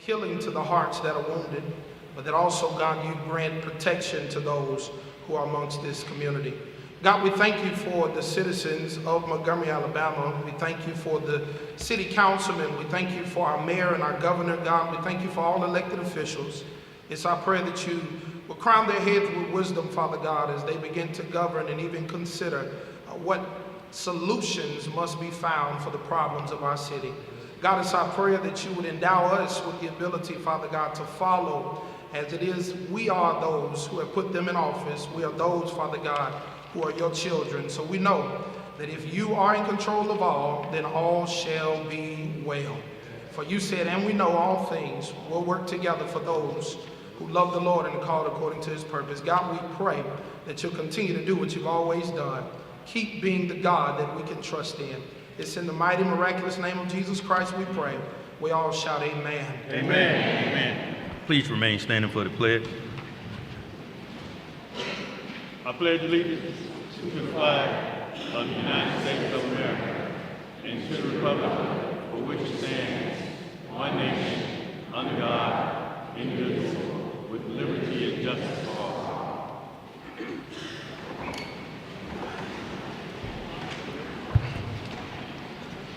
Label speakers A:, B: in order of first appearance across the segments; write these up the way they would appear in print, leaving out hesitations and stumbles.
A: healing to the hearts that are wounded, but that also, God, you grant protection to those who are amongst this community. God, we thank you for the citizens of Montgomery, Alabama. We thank you for the city councilmen. We thank you for our mayor and our governor, God. We thank you for all elected officials. It's our prayer that you will crown their heads with wisdom, Father God, as they begin to govern and even consider what solutions must be found for the problems of our city. God, it's our prayer that you would endow us with the ability, Father God, to follow as it is we are those who have put them in office. We are those, Father God, who are your children. So we know that if you are in control of all, then all shall be well. For you said, and we know all things will work together for those who love the Lord and are called according to his purpose. God, we pray that you'll continue to do what you've always done. Keep being the God that we can trust in. It's in the mighty, miraculous name of Jesus Christ we pray. We all shout amen.
B: Amen. Amen. Please remain standing for the pledge. I pledge allegiance to the flag of the United States of America and to the republic for which it stands, one nation, under God, indivisible, with liberty and justice for all.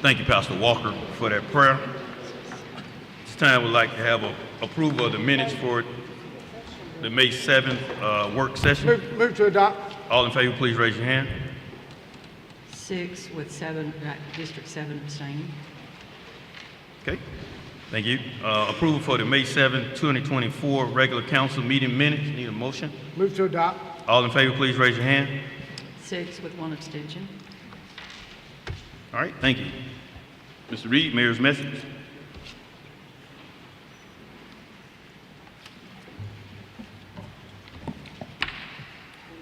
B: Thank you, Pastor Walker, for that prayer. This time we'd like to have approval of the minutes for the May 7th work session.
C: Move to adopt.
B: All in favor, please raise your hand.
D: 6 with 7, District 7 abstaining.
B: Okay, thank you. Approval for the May 7th, 2024 regular council meeting minutes. Need a motion?
C: Move to adopt.
B: All in favor, please raise your hand.
D: 6 with 1 abstention.
B: All right, thank you. Mr. Reed, Mayor's message.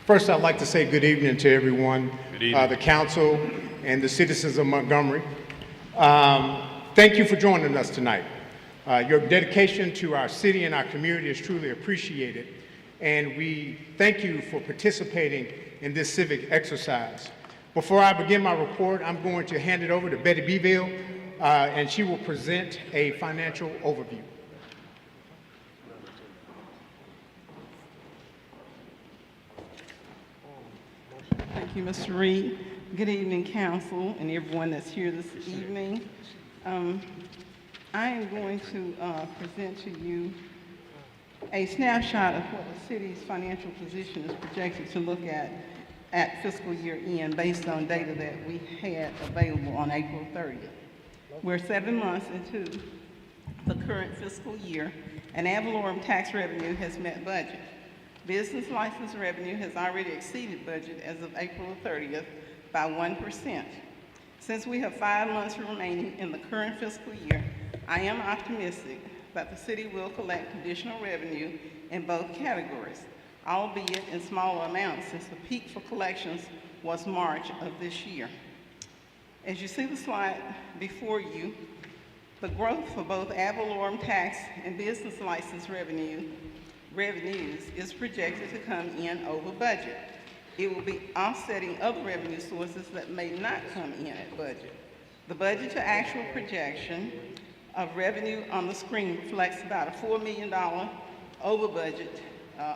C: First, I'd like to say good evening to everyone,
B: Good evening.
C: The council and the citizens of Montgomery. Thank you for joining us tonight. Your dedication to our city and our community is truly appreciated, and we thank you for participating in this civic exercise. Before I begin my report, I'm going to hand it over to Betty Beville, and she will present a financial overview.
E: Thank you, Mr. Reed. Good evening, council, and everyone that's here this evening. I am going to present to you a snapshot of what the city's financial position is projected to look at fiscal year end based on data that we had available on April 30th. We're 7 months into the current fiscal year, and ad valorem tax revenue has met budget. Business license revenue has already exceeded budget as of April 30th by 1%. Since we have 5 months remaining in the current fiscal year, I am optimistic that the city will collect additional revenue in both categories, albeit in smaller amounts since the peak for collections was March of this year. As you see the slide before you, the growth for both ad valorem tax and business license revenues is projected to come in over budget. It will be offsetting other revenue sources that may not come in at budget. The budget to actual projection of revenue on the screen reflects about a $4 million over budget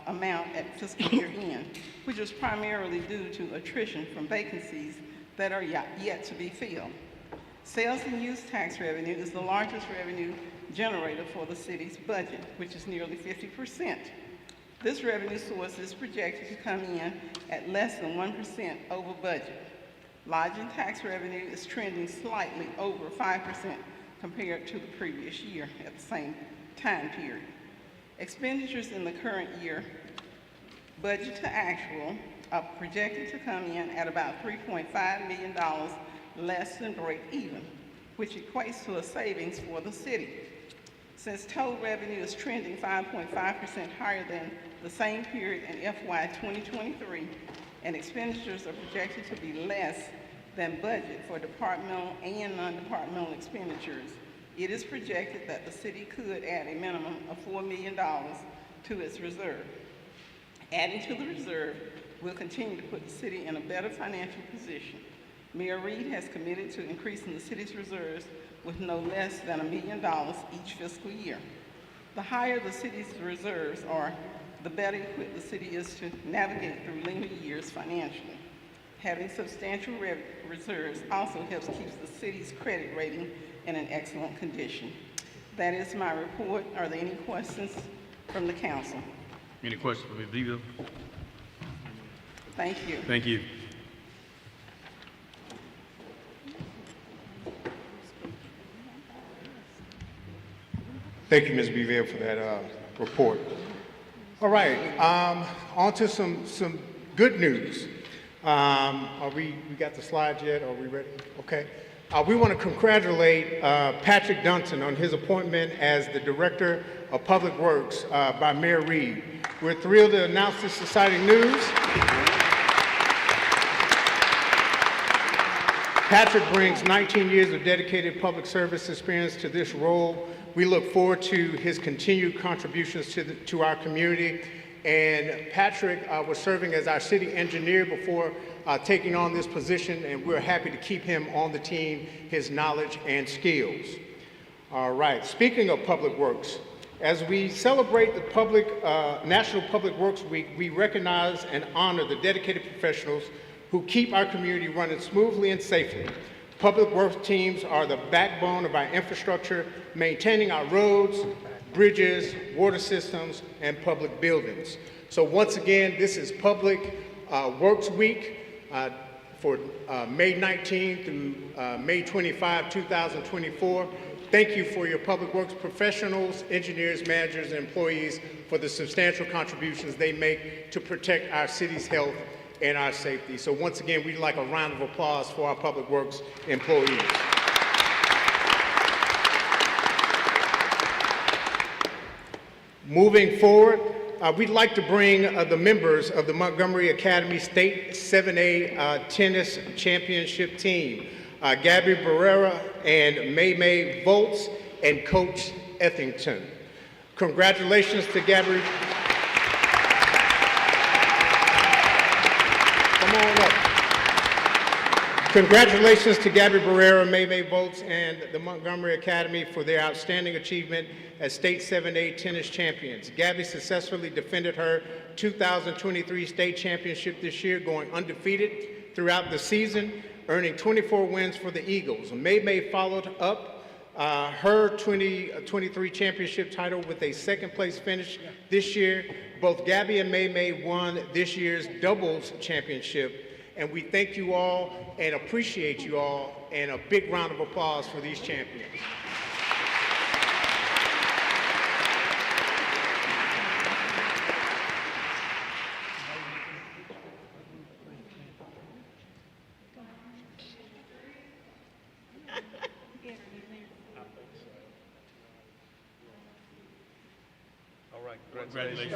E: amount at fiscal year end, which is primarily due to attrition from vacancies that are yet to be filled. Sales and use tax revenue is the largest revenue generator for the city's budget, which is nearly 50%. This revenue source is projected to come in at less than 1% over budget. Lodging tax revenue is trending slightly over 5% compared to the previous year at the same time period. Expenditures in the current year, budget to actual, are projected to come in at about $3.5 million less than break even, which equates to a savings for the city. Since total revenue is trending 5.5% higher than the same period in FY 2023, and expenditures are projected to be less than budget for departmental and non-departmental expenditures, it is projected that the city could add a minimum of $4 million to its reserve. Adding to the reserve will continue to put the city in a better financial position. Mayor Reed has committed to increasing the city's reserves with no less than $1 million each fiscal year. The higher the city's reserves are, the better equipped the city is to navigate through lean years financially. Having substantial reserves also helps keep the city's credit rating in an excellent condition. That is my report. Are there any questions from the council?
B: Any questions for Ms. Vivo?
E: Thank you.
B: Thank you.
C: Thank you, Ms. Bevere, for that report. All right, on to some good news. We got the slides yet? Are we ready? Okay. We want to congratulate Patrick Dunton on his appointment as the Director of Public Works by Mayor Reed. We're thrilled to announce this exciting news. Patrick brings 19 years of dedicated public service experience to this role. We look forward to his continued contributions to our community. And Patrick was serving as our city engineer before taking on this position, and we're happy to keep him on the team, his knowledge and skills. All right, speaking of Public Works, as we celebrate the National Public Works Week, we recognize and honor the dedicated professionals who keep our community running smoothly and safely. Public works teams are the backbone of our infrastructure, maintaining our roads, bridges, water systems, and public buildings. So once again, this is Public Works Week for May 19 through May 25, 2024. Thank you for your public works professionals, engineers, managers, and employees for the substantial contributions they make to protect our city's health and our safety. So once again, we'd like a round of applause for our public works employees. Moving forward, we'd like to bring the members of the Montgomery Academy State 7A Tennis Championship team, Gabby Barrera and May Volts and Coach Ethington. Congratulations to Gabby. Come on up. Congratulations to Gabby Barrera, May Volts, and the Montgomery Academy for their outstanding achievement as State 7A tennis champions. Gabby successfully defended her 2023 state championship this year, going undefeated throughout the season, earning 24 wins for the Eagles. May followed up her 2023 championship title with a second place finish this year. Both Gabby and May won this year's doubles championship. And we thank you all and appreciate you all, and a big round of applause for these champions.
B: All right, congratulations.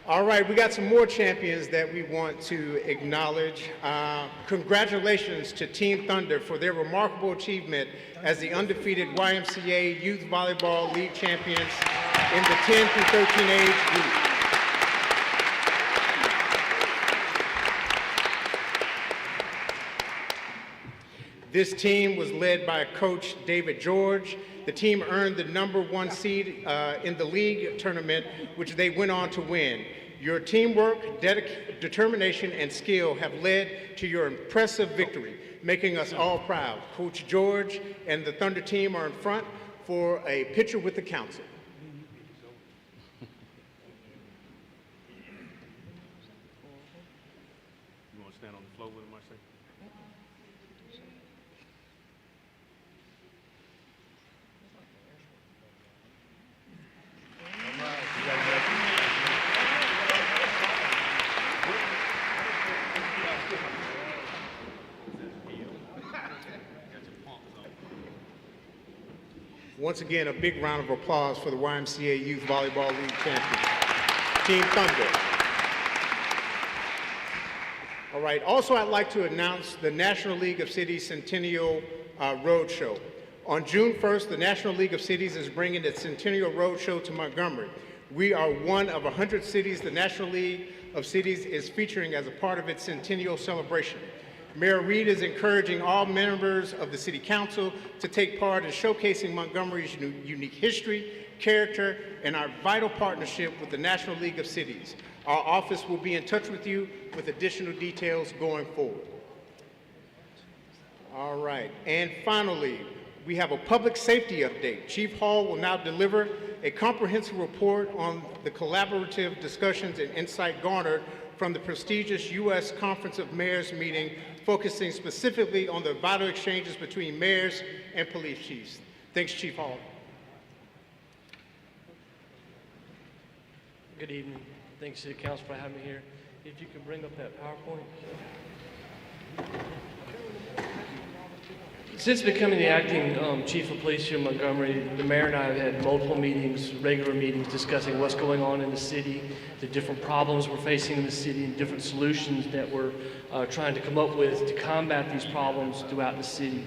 C: All right, we got some more champions that we want to acknowledge. Congratulations to Team Thunder for their remarkable achievement as the undefeated YMCA Youth Volleyball League champions in the 10 through 13 age group. This team was led by Coach David George. The team earned the #1 seed in the league tournament, which they went on to win. Your teamwork, determination, and skill have led to your impressive victory, making us all proud. Coach George and the Thunder team are in front for a picture with the council.
B: You want to stand on the floor with him, Marcel?
C: Once again, a big round of applause for the YMCA Youth Volleyball League champions, Team Thunder. All right, also I'd like to announce the National League of Cities Centennial Roadshow. On June 1st, the National League of Cities is bringing its Centennial Roadshow to Montgomery. We are one of 100 cities the National League of Cities is featuring as a part of its centennial celebration. Mayor Reed is encouraging all members of the City Council to take part in showcasing Montgomery's unique history, character, and our vital partnership with the National League of Cities. Our office will be in touch with you with additional details going forward. All right, and finally, we have a public safety update. Chief Hall will now deliver a comprehensive report on the collaborative discussions and insight garnered from the prestigious U.S. Conference of Mayors meeting, focusing specifically on the vital exchanges between mayors and police chiefs. Thanks, Chief Hall.
F: Good evening. Thanks to the council for having me here. If you could bring up that PowerPoint. Since becoming the acting chief of police here in Montgomery, the mayor and I have had multiple meetings, regular meetings, discussing what's going on in the city, the different problems we're facing in the city, and different solutions that we're trying to come up with to combat these problems throughout the city.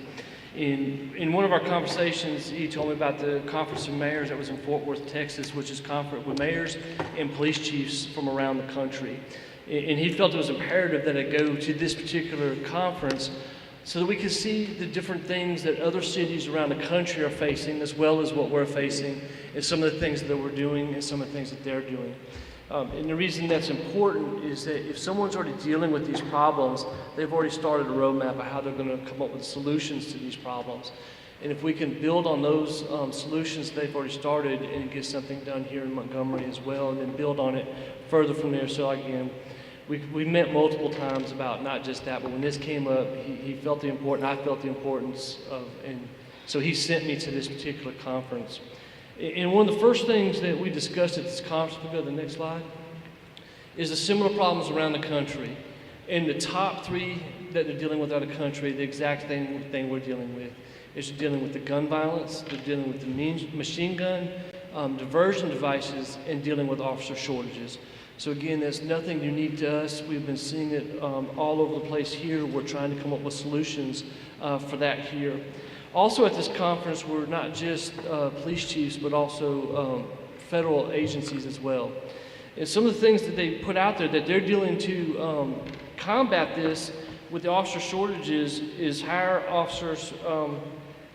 F: In one of our conversations, he told me about the Conference of Mayors that was in Fort Worth, Texas, which is conference with mayors and police chiefs from around the country. And he felt it was imperative that I go to this particular conference so that we can see the different things that other cities around the country are facing, as well as what we're facing, and some of the things that we're doing and some of the things that they're doing. And the reason that's important is that if someone's already dealing with these problems, they've already started a roadmap of how they're going to come up with solutions to these problems. And if we can build on those solutions they've already started and get something done here in Montgomery as well, and then build on it further from there. So again, we met multiple times about not just that, but when this came up, he felt the importance, I felt the importance of, and so he sent me to this particular conference. And one of the first things that we discussed at this conference, if we go to the next slide, is the similar problems around the country. And the top three that they're dealing with out of the country, the exact thing we're dealing with. Is dealing with the gun violence, they're dealing with the machine gun, diversion devices, and dealing with officer shortages. So again, that's nothing unique to us. We've been seeing it all over the place here. We're trying to come up with solutions for that here. Also at this conference, we're not just police chiefs, but also federal agencies as well. And some of the things that they put out there that they're dealing to combat this with the officer shortages is hire officers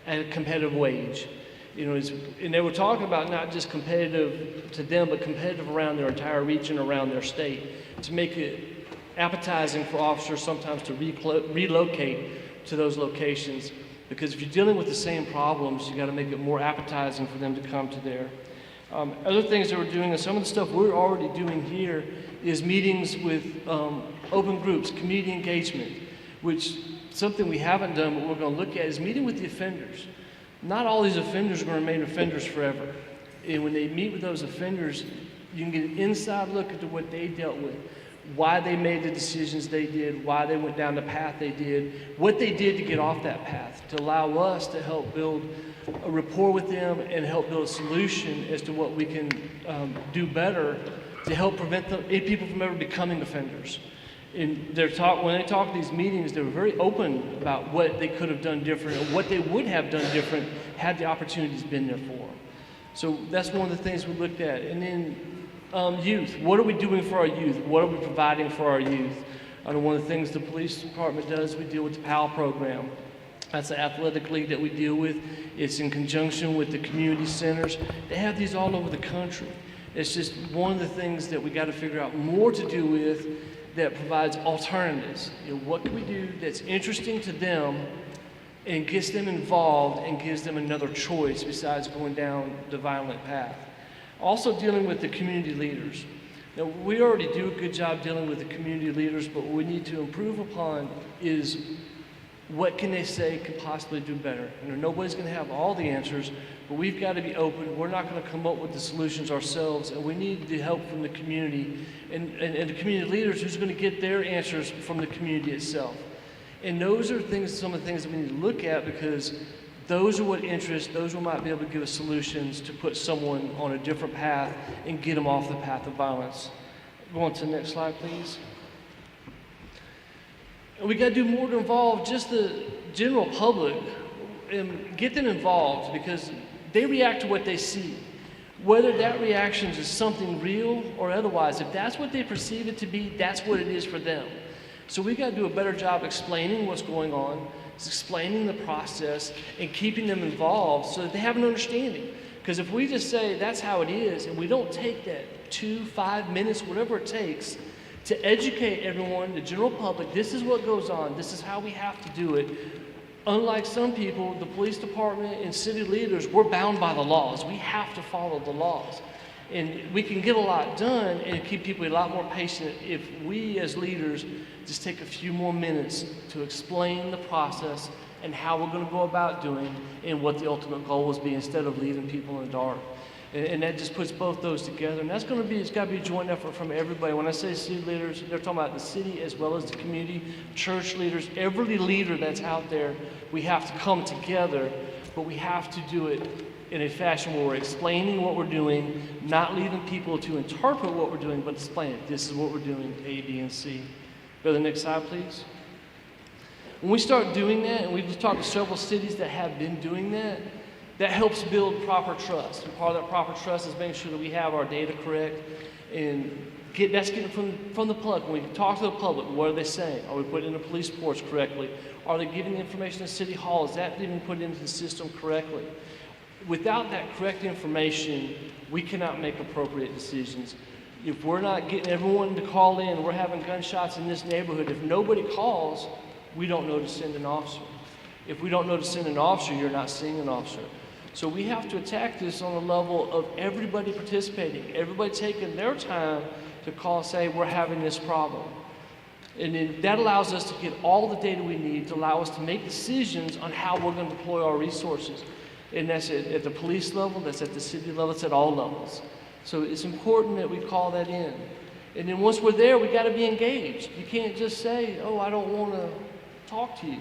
F: at a competitive wage. You know, and they were talking about not just competitive to them, but competitive around their entire region, around their state, to make it appetizing for officers sometimes to relocate to those locations. Because if you're dealing with the same problems, you got to make it more appetizing for them to come to there. Other things that we're doing, and some of the stuff we're already doing here, is meetings with open groups, community engagement, which something we haven't done, but we're going to look at is meeting with the offenders. Not all these offenders are going to remain offenders forever. And when they meet with those offenders, you can get an inside look into what they dealt with, why they made the decisions they did, why they went down the path they did, what they did to get off that path, to allow us to help build a rapport with them and help build a solution as to what we can do better to help prevent people from ever becoming offenders. And when they talk at these meetings, they were very open about what they could have done different and what they would have done different had the opportunities been there for them. So that's one of the things we looked at. And then youth. What are we doing for our youth? What are we providing for our youth? One of the things the police department does, we deal with the PAL program. That's the athletic league that we deal with. It's in conjunction with the community centers. They have these all over the country. It's just one of the things that we got to figure out more to do with that provides alternatives. You know, what can we do that's interesting to them and gets them involved and gives them another choice besides going down the violent path. Also dealing with the community leaders. Now, we already do a good job dealing with the community leaders, but what we need to improve upon is what can they say could possibly do better. And nobody's going to have all the answers, but we've got to be open. We're not going to come up with the solutions ourselves, and we need the help from the community and the community leaders who's going to get their answers from the community itself. And those are some of the things that we need to look at, because those are what interest, those who might be able to give us solutions to put someone on a different path and get them off the path of violence. Go on to the next slide, please. And we got to do more to involve just the general public and get them involved, because they react to what they see. Whether that reaction is something real or otherwise, if that's what they perceive it to be, that's what it is for them. So we got to do a better job explaining what's going on, explaining the process, and keeping them involved so that they have an understanding. Because if we just say that's how it is, and we don't take that 2, 5 minutes, whatever it takes, to educate everyone, the general public, this is what goes on, this is how we have to do it. Unlike some people, the police department and city leaders, we're bound by the laws. We have to follow the laws. And we can get a lot done and keep people a lot more patient if we as leaders just take a few more minutes to explain the process and how we're going to go about doing and what the ultimate goal will be instead of leaving people in the dark. And that just puts both those together. And that's going to be, it's got to be a joint effort from everybody. When I say city leaders, they're talking about the city as well as the community, church leaders, every leader that's out there. We have to come together, but we have to do it in a fashion where we're explaining what we're doing, not leaving people to interpret what we're doing, but explain it. This is what we're doing, A, B, and C. Go to the next slide, please. When we start doing that, and we've talked to several cities that have been doing that, that helps build proper trust. And part of that proper trust is making sure that we have our data correct and that's getting from the public. When we talk to the public, what are they saying? Are we putting in the police reports correctly? Are they giving the information to City Hall? Is that being put into the system correctly? Without that correct information, we cannot make appropriate decisions. If we're not getting everyone to call in, we're having gunshots in this neighborhood, if nobody calls, we don't know to send an officer. If we don't know to send an officer, you're not seeing an officer. So we have to attack this on the level of everybody participating, everybody taking their time to call and say, we're having this problem. And then that allows us to get all the data we need to allow us to make decisions on how we're going to deploy our resources. And that's at the police level, that's at the city level, it's at all levels. So it's important that we call that in. And then once we're there, we got to be engaged. You can't just say, oh, I don't want to talk to you.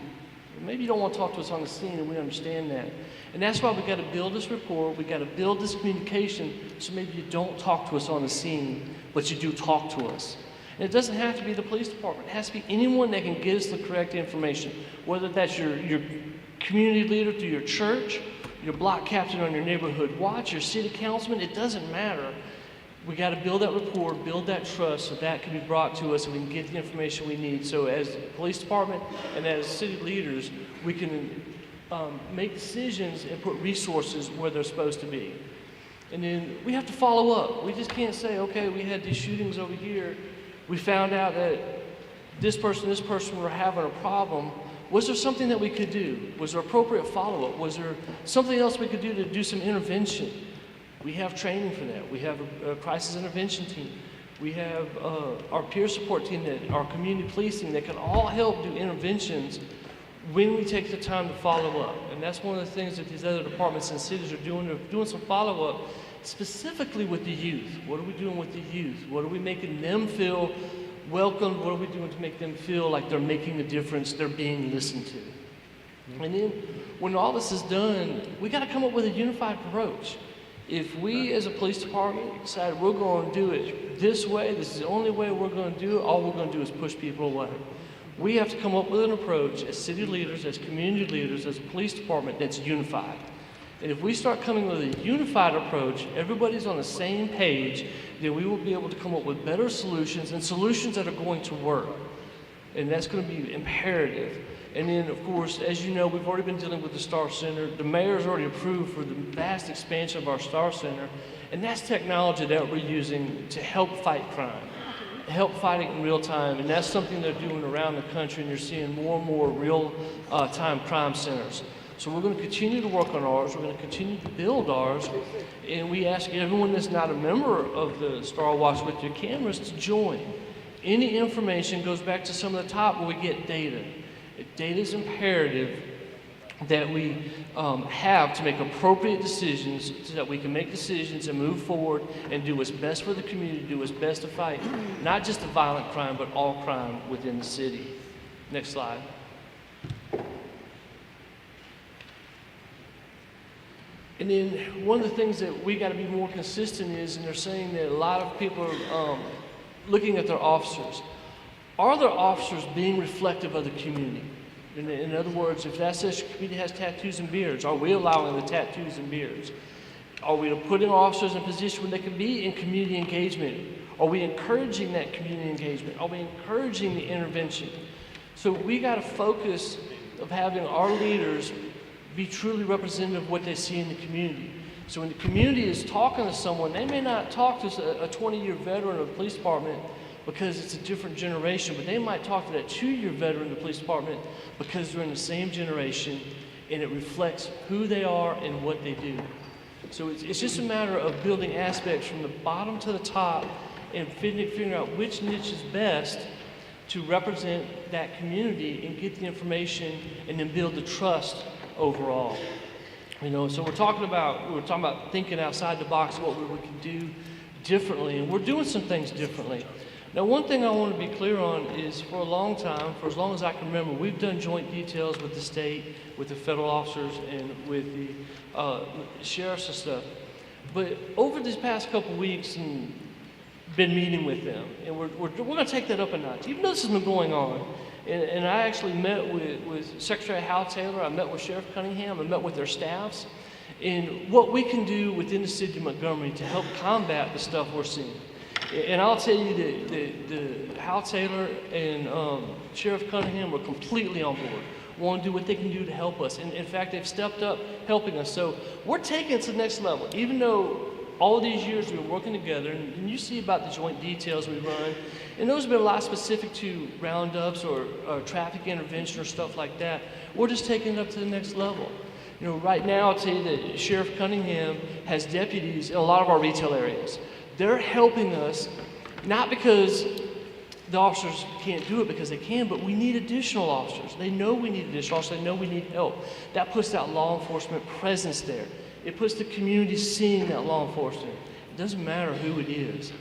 F: Maybe you don't want to talk to us on the scene, and we understand that. And that's why we got to build this rapport, we got to build this communication, so maybe you don't talk to us on the scene, but you do talk to us. And it doesn't have to be the police department. It has to be anyone that can give us the correct information, whether that's your community leader through your church, your block captain on your neighborhood watch, your city councilman, it doesn't matter. We got to build that rapport, build that trust so that can be brought to us and we can get the information we need. So as the police department and as city leaders, we can make decisions and put resources where they're supposed to be. And then we have to follow up. We just can't say, okay, we had these shootings over here. We found out that this person were having a problem. Was there something that we could do? Was there appropriate follow-up? Was there something else we could do to do some intervention? We have training for that. We have a crisis intervention team. We have our peer support team, our community policing that can all help do interventions when we take the time to follow up. And that's one of the things that these other departments and cities are doing. They're doing some follow-up specifically with the youth. What are we doing with the youth? What are we making them feel welcomed? What are we doing to make them feel like they're making a difference, they're being listened to? And then when all this is done, we got to come up with a unified approach. If we as a police department decide we're going to do it this way, this is the only way we're going to do it, all we're going to do is push people away. We have to come up with an approach as city leaders, as community leaders, as a police department that's unified. And if we start coming with a unified approach, everybody's on the same page, then we will be able to come up with better solutions and solutions that are going to work. And that's going to be imperative. And then, of course, as you know, we've already been dealing with the Star Center. The mayor's already approved for the vast expansion of our Star Center. And that's technology that we're using to help fight crime, help fight it in real time. And that's something they're doing around the country, and you're seeing more and more real-time crime centers. So we're going to continue to work on ours. We're going to continue to build ours. And we ask everyone that's not a member of the Star Watch with your cameras to join. Any information goes back to some of the top where we get data. Data is imperative that we have to make appropriate decisions so that we can make decisions and move forward and do what's best for the community, do what's best to fight, not just the violent crime, but all crime within the city. Next slide. And then one of the things that we got to be more consistent is, and they're saying that a lot of people are looking at their officers. Are their officers being reflective of the community? In other words, if that says your community has tattoos and beards, are we allowing the tattoos and beards? Are we putting our officers in a position where they can be in community engagement? Are we encouraging that community engagement? Are we encouraging the intervention? So we got to focus of having our leaders be truly representative of what they see in the community. So when the community is talking to someone, they may not talk to a 20-year veteran of the police department because it's a different generation, but they might talk to that 2-year veteran of the police department because they're in the same generation and it reflects who they are and what they do. So it's just a matter of building aspects from the bottom to the top and figuring out which niche is best to represent that community and get the information and then build the trust overall. You know, so we're talking about thinking outside the box, what we can do differently, and we're doing some things differently. Now, one thing I want to be clear on is for a long time, for as long as I can remember, we've done joint details with the state, with the federal officers, and with the sheriffs and stuff. But over these past couple weeks, and been meeting with them, and we're going to take that up a notch. Even though this has been going on, and I actually met with Secretary Hal Taylor, I met with Sheriff Cunningham, I met with their staffs, and what we can do within the city of Montgomery to help combat the stuff we're seeing. And I'll tell you that Hal Taylor and Sheriff Cunningham were completely on board, want to do what they can do to help us. And in fact, they've stepped up helping us. So we're taking it to the next level. Even though all these years we've been working together, and you see about the joint details we run, and those have been a lot specific to roundups or traffic intervention or stuff like that. We're just taking it up to the next level. You know, right now, I'll tell you that Sheriff Cunningham has deputies in a lot of our retail areas. They're helping us, not because the officers can't do it, because they can, but we need additional officers. They know we need additional officers. They know we need help. That puts that law enforcement presence there. It puts the community seeing that law enforcement. It doesn't matter who it is.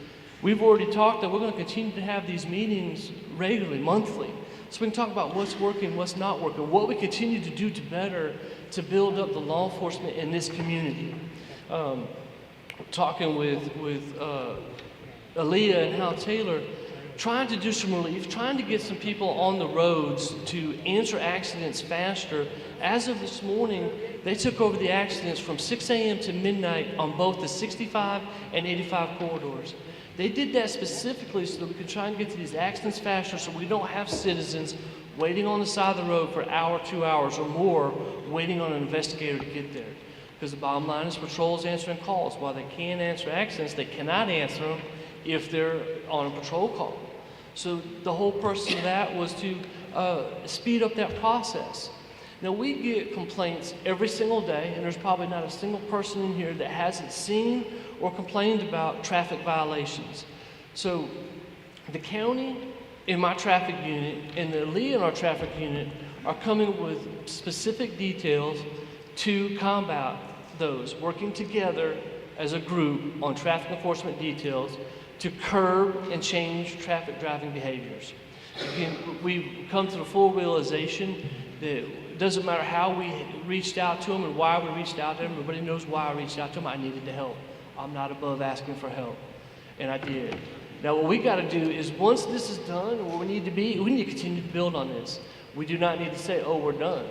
F: We've already talked that we're going to continue to have these meetings regularly, monthly, so we can talk about what's working, what's not working, what we continue to do to better to build up the law enforcement in this community. Talking with Aaliyah and Hal Taylor, trying to do some relief, trying to get some people on the roads to answer accidents faster. As of this morning, they took over the accidents from 6 a.m. to midnight on both the 65 and 85 corridors. They did that specifically so that we could try and get to these accidents faster, so we don't have citizens waiting on the side of the road for an hour, 2 hours or more, waiting on an investigator to get there. Because the bottom line is patrols answering calls. While they can answer accidents, they cannot answer them if they're on a patrol call. So the whole purpose of that was to speed up that process. Now, we get complaints every single day, and there's probably not a single person in here that hasn't seen or complained about traffic violations. So the county in my traffic unit and the Lee in our traffic unit are coming with specific details to combat those, working together as a group on traffic enforcement details to curb and change traffic driving behaviors. Again, we've come to the full realization that it doesn't matter how we reached out to them and why we reached out to them. Everybody knows why I reached out to them. I needed the help. I'm not above asking for help, and I did. Now, what we got to do is once this is done, where we need to be, we need to continue to build on this. We do not need to say, oh, we're done.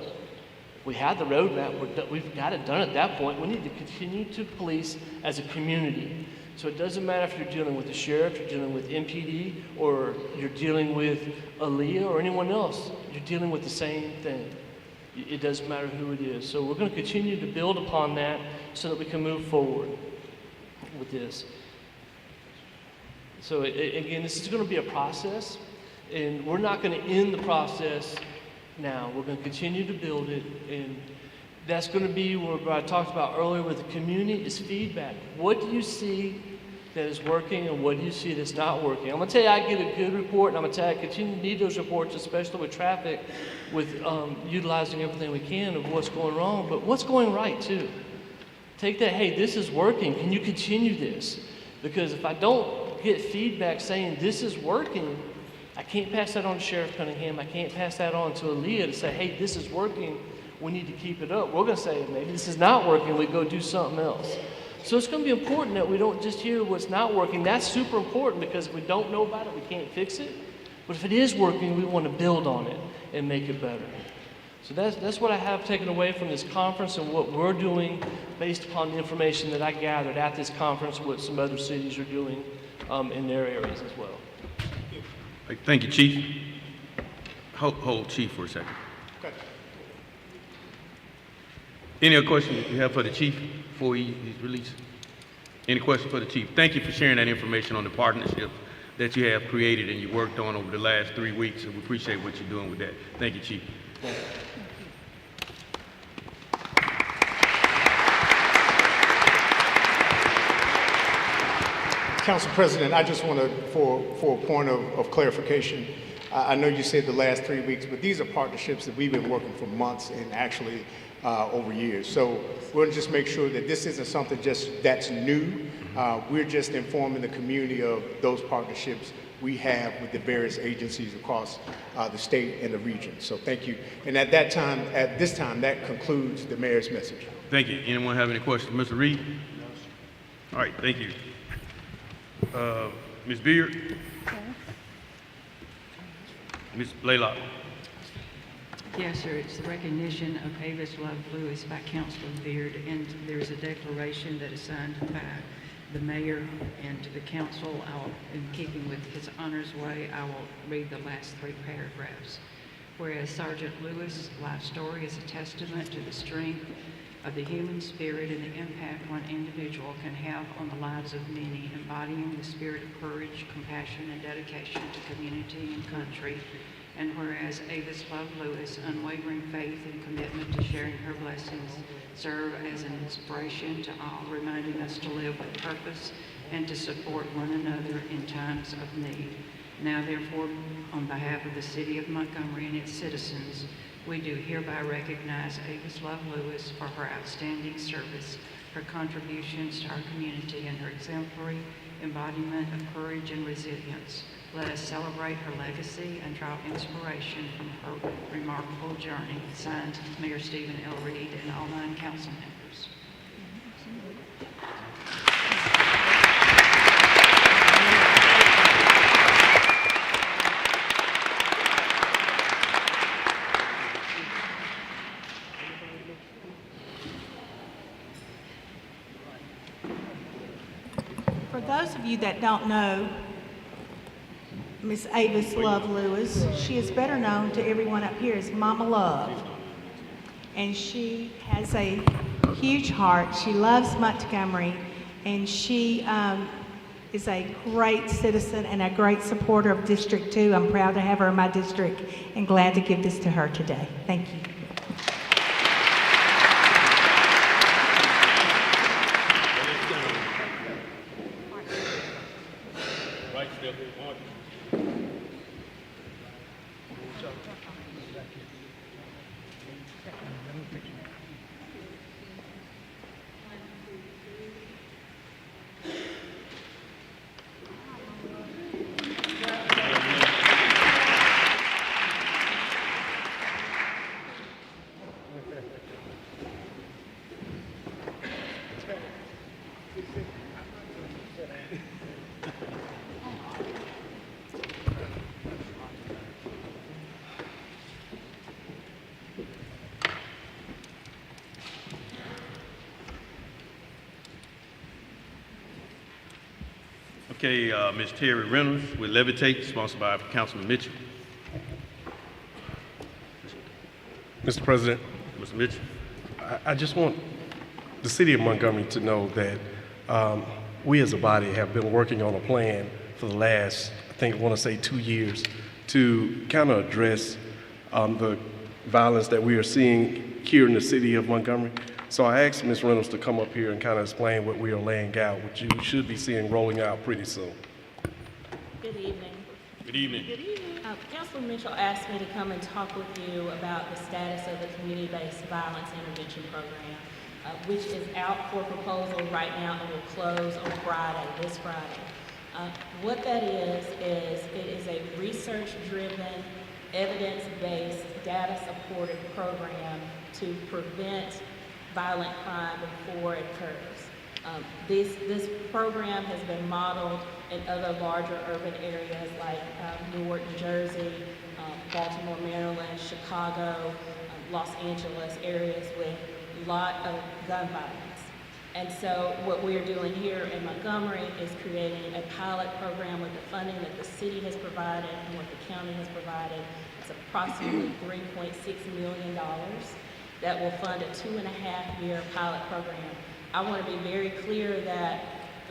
F: We have the roadmap. We've got it done at that point. We need to continue to police as a community. So it doesn't matter if you're dealing with the sheriff, you're dealing with MPD, or you're dealing with Aaliyah or anyone else. You're dealing with the same thing. It doesn't matter who it is. So we're going to continue to build upon that so that we can move forward with this. So again, this is going to be a process, and we're not going to end the process now. We're going to continue to build it, and that's going to be what I talked about earlier with the community is feedback. What do you see that is working, and what do you see that's not working? I'm going to tell you I get a good report, and I'm going to tell you I continue to need those reports, especially with traffic, with utilizing everything we can of what's going wrong, but what's going right too. Take that, hey, this is working. Can you continue this? Because if I don't get feedback saying this is working, I can't pass that on to Sheriff Cunningham. I can't pass that on to Aaliyah to say, hey, this is working. We need to keep it up. We're going to say, maybe this is not working. We go do something else. So it's going to be important that we don't just hear what's not working. That's super important because if we don't know about it, we can't fix it. But if it is working, we want to build on it and make it better. So that's what I have taken away from this conference and what we're doing based upon the information that I gathered at this conference, what some other cities are doing in their areas as well.
G: Thank you, Chief. Hold Chief for a second.
C: Okay.
G: Any other questions you have for the Chief before he's released? Any questions for the Chief? Thank you for sharing that information on the partnership that you have created and you worked on over the last 3 weeks, and we appreciate what you're doing with that. Thank you, Chief.
F: Thank you.
C: Council President, I just want to, for a point of clarification, I know you said the last 3 weeks, but these are partnerships that we've been working for months and actually over years. So we'll just make sure that this isn't something that's new. We're just informing the community of those partnerships we have with the various agencies across the state and the region. So thank you. And at this time, that concludes the mayor's message.
G: Thank you. Anyone have any questions? Mr. Reed? All right, thank you. Ms. Beard? Ms. Blaylock?
D: Yes, sir. It's the recognition of Avis Love Lewis by Councillor Beard, and there's a declaration that is signed by the mayor and to the council. In keeping with his honors way, I will read the last 3 paragraphs. Whereas Sergeant Lewis' life story is a testament to the strength of the human spirit and the impact one individual can have on the lives of many, embodying the spirit of courage, compassion, and dedication to community and country. And whereas Avis Love Lewis' unwavering faith and commitment to sharing her blessings serve as an inspiration to all, reminding us to live with purpose and to support one another in times of need. Now, therefore, on behalf of the City of Montgomery and its citizens, we do hereby recognize Avis Love Lewis for her outstanding service, her contributions to our community, and her exemplary embodiment of courage and resilience. Let us celebrate her legacy and draw inspiration from her remarkable journey. Signed, Mayor Stephen L. Reed and all 9 council members.
H: For those of you that don't know Miss Avis Love Lewis, she is better known to everyone up here as Mama Love. And she has a huge heart. She loves Montgomery, and she is a great citizen and a great supporter of District 2. I'm proud to have her in my district and glad to give this to her today. Thank you.
G: Okay, Ms. Terry Reynolds with Levitate, sponsored by Councilman Mitchell.
I: Mr. President,
G: Mr. Mitchell.
I: I just want the city of Montgomery to know that we as a body have been working on a plan for the last, I want to say 2 years to kind of address the violence that we are seeing here in the city of Montgomery. So I asked Ms. Reynolds to come up here and kind of explain what we are laying out, which you should be seeing rolling out pretty soon.
J: Good evening.
G: Good evening.
J: Good evening. Councilor Mitchell asked me to come and talk with you about the status of the Community-Based Violence Intervention Program, which is out for proposal right now and will close on Friday, this Friday. What that is it is a research-driven, evidence-based, data-supported program to prevent violent crime before it occurs. This program has been modeled in other larger urban areas like Newark, New Jersey, Baltimore, Maryland, Chicago, Los Angeles, areas with a lot of gun violence. And so what we're doing here in Montgomery is creating a pilot program with the funding that the city has provided and what the county has provided. It's approximately $3.6 million that will fund a 2.5-year pilot program. I want to be very clear that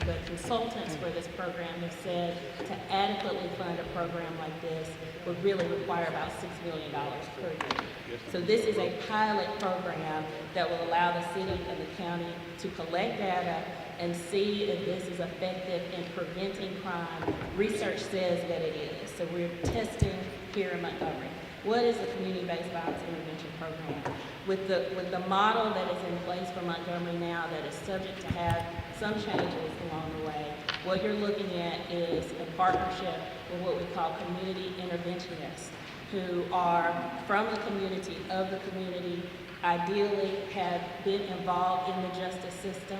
J: the consultants for this program have said to adequately fund a program like this would really require about $6 million per year. So this is a pilot program that will allow the city and the county to collect data and see if this is effective in preventing crime. Research says that it is. So we're testing here in Montgomery. What is a community-based violence intervention program? With the model that is in place for Montgomery now that is subject to have some changes along the way, what you're looking at is a partnership with what we call community interventionists who are from the community, of the community, ideally have been involved in the justice system,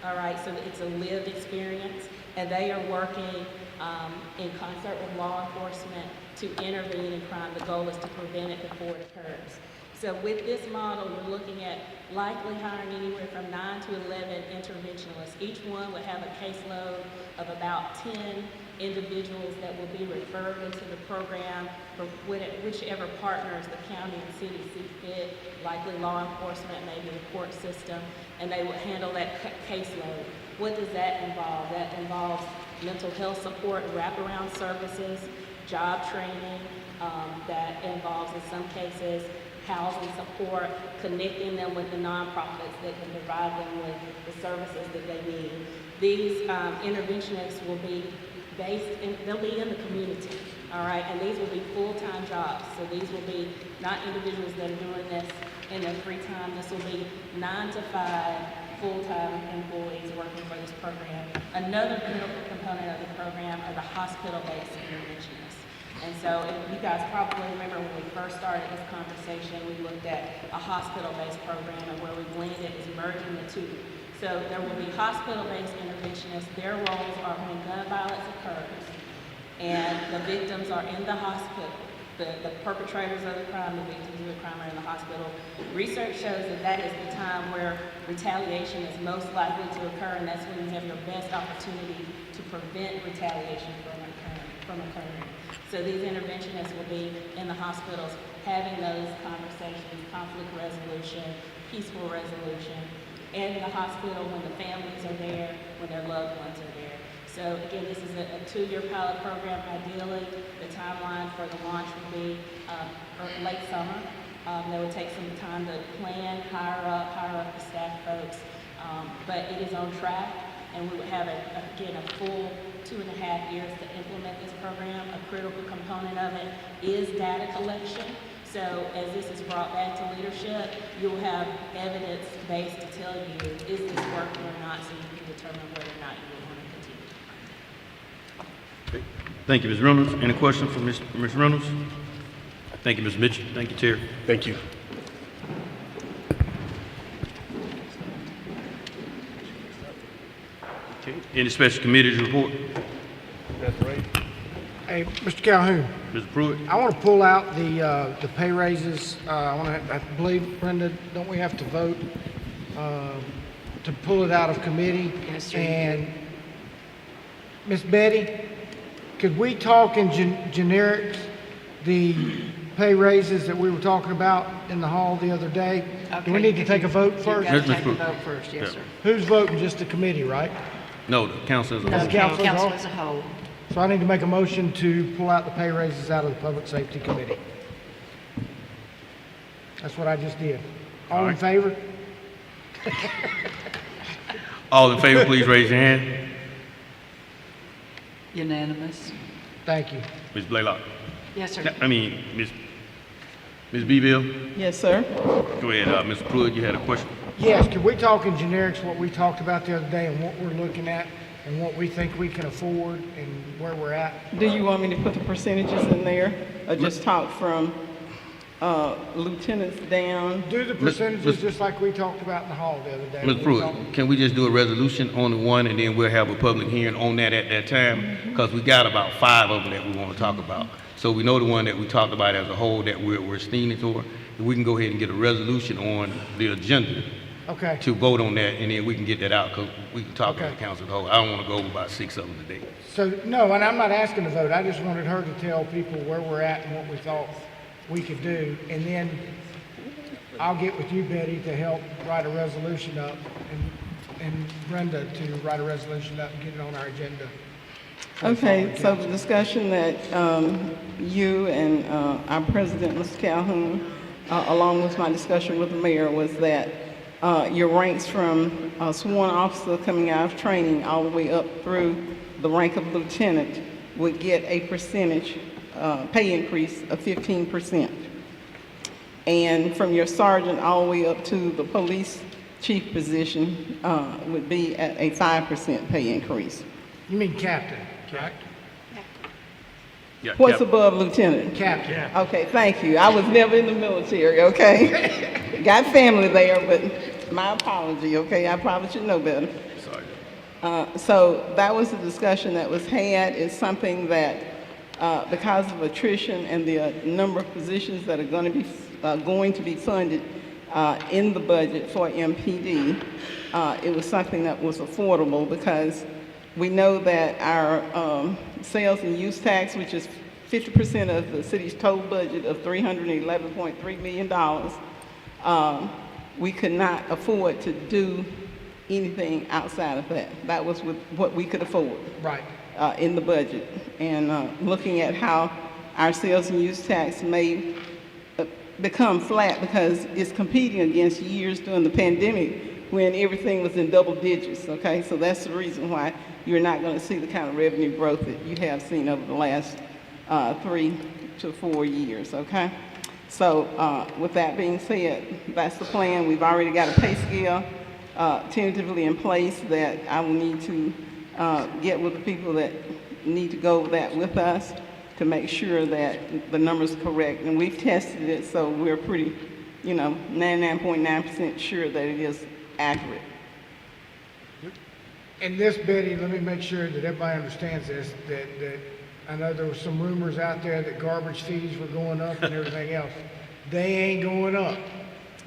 J: all right, so it's a lived experience, and they are working in concert with law enforcement to intervene in crime. The goal is to prevent it before it occurs. So with this model, we're looking at likely hiring anywhere from 9 to 11 interventionists. Each one would have a caseload of about 10 individuals that will be referred into the program for whichever partners the county and city see fit, likely law enforcement, maybe the court system, and they would handle that caseload. What does that involve? That involves mental health support, wraparound services, job training, that involves in some cases housing support, connecting them with the nonprofits that can provide them with the services that they need. These interventionists will be they'll be in the community, all right, and these will be full-time jobs. So these will be not individuals that are doing this in their free time. This will be 9 to 5 full-time employees working for this program. Another critical component of the program are the hospital-based interventionists. And so if you guys probably remember when we first started this conversation, we looked at a hospital-based program, and where we blended is merging the two. So there will be hospital-based interventionists. Their roles are when gun violence occurs and the victims are in the hospital. The perpetrators of the crime, the victims of the crime are in the hospital. Research shows that that is the time where retaliation is most likely to occur, and that's when you have your best opportunity to prevent retaliation from occurring. So these interventionists will be in the hospitals having those conversations, conflict resolution, peaceful resolution, and in the hospital when the families are there, when their loved ones are there. So again, this is a 2-year pilot program. Ideally, the timeline for the launch would be late summer. That would take some time to plan, hire up the staff folks, but it is on track, and we would have, again, a full 2.5 years to implement this program. A critical component of it is data collection. So as this is brought back to leadership, you'll have evidence base to tell you, is this working or not, so you can determine whether or not you want to continue.
G: Thank you, Ms. Reynolds. Any questions for Ms. Reynolds? Thank you, Ms. Mitchell. Thank you, Terry.
I: Thank you.
G: Okay. Any special committees report?
I: That's right.
K: Hey, Mr. Calhoun,
G: Mr. Pruitt?
K: I want to pull out the pay raises. I believe, Brenda, don't we have to vote to pull it out of committee?
D: Yes, sir.
K: And Ms. Betty, could we talk in generics, the pay raises that we were talking about in the hall the other day? Do we need to take a vote first?
D: You've got to
G: Yes, Ms.
D: take a
G: Pruitt.
D: vote first, yes,
G: Yeah.
D: sir.
K: Who's voting? Just the committee, right?
G: No, the council as a
K: As
G: whole.
K: a council as a whole?
D: Council as a whole.
K: So I need to make a motion to pull out the pay raises out of the Public Safety Committee. That's what I just did. All in favor?
G: All in favor, please raise your hand.
D: Unanimous.
K: Thank you.
G: Ms. Blaylock.
D: Yes, sir.
G: Ms. Beville.
E: Yes, sir.
G: Go ahead, Mr. Pruitt, you had a question?
K: Yes, could we talk in generics what we talked about the other day and what we're looking at and what we think we can afford and where we're at?
E: Do you want me to put the percentages in there or just talk from lieutenants down.
K: Do the percentages just like we talked about in the hall the other day.
G: Ms. Pruitt, can we just do a resolution on the one and then we'll have a public hearing on that at that time? Because we got about 5 of them that we want to talk about. So we know the one that we talked about as a whole that we're steaming toward. We can go ahead and get a resolution on the agenda
K: Okay.
G: to vote on that, and then we can get that out, because we can talk about the council as a whole. I don't want to go over about 6 of them today.
K: So, no, and I'm not asking to vote. I just wanted her to tell people where we're at and what we thought we could do. And then I'll get with you, Betty, to help write a resolution up and Brenda to write a resolution up and get it on our agenda.
E: Okay, so the discussion that you and our president, Mr. Calhoun, along with my discussion with the mayor, was that your ranks from sworn officer coming out of training all the way up through the rank of lieutenant would get a percentage pay increase of 15%. And from your sergeant all the way up to the police chief position would be at a 5% pay increase.
K: You mean captain, right?
G: Yeah,
E: What's above lieutenant?
K: Captain.
E: Okay, thank you. I was never in the military, okay? Got family there, but my apology, okay? I probably should know better.
G: Sorry.
E: So that was the discussion that was had. It's something that, because of attrition and the number of positions that are going to be funded in the budget for MPD, it was something that was affordable, because we know that our sales and use tax, which is 50% of the city's total budget of $311.3 million, we could not afford to do anything outside of that. That was what we could afford.
K: Right.
E: In the budget. And looking at how our sales and use tax may become flat, because it's competing against years during the pandemic when everything was in double digits, okay? So that's the reason why you're not going to see the kind of revenue growth that you have seen over the last 3 to 4 years, okay? So with that being said, that's the plan. We've already got a pay scale tentatively in place that I will need to get with the people that need to go over that with us to make sure that the number's correct. And we've tested it, so we're pretty, 99.9% sure that it is accurate.
K: And this, Betty, let me make sure that everybody understands this, that I know there were some rumors out there that garbage fees were going up and everything else. They ain't going up.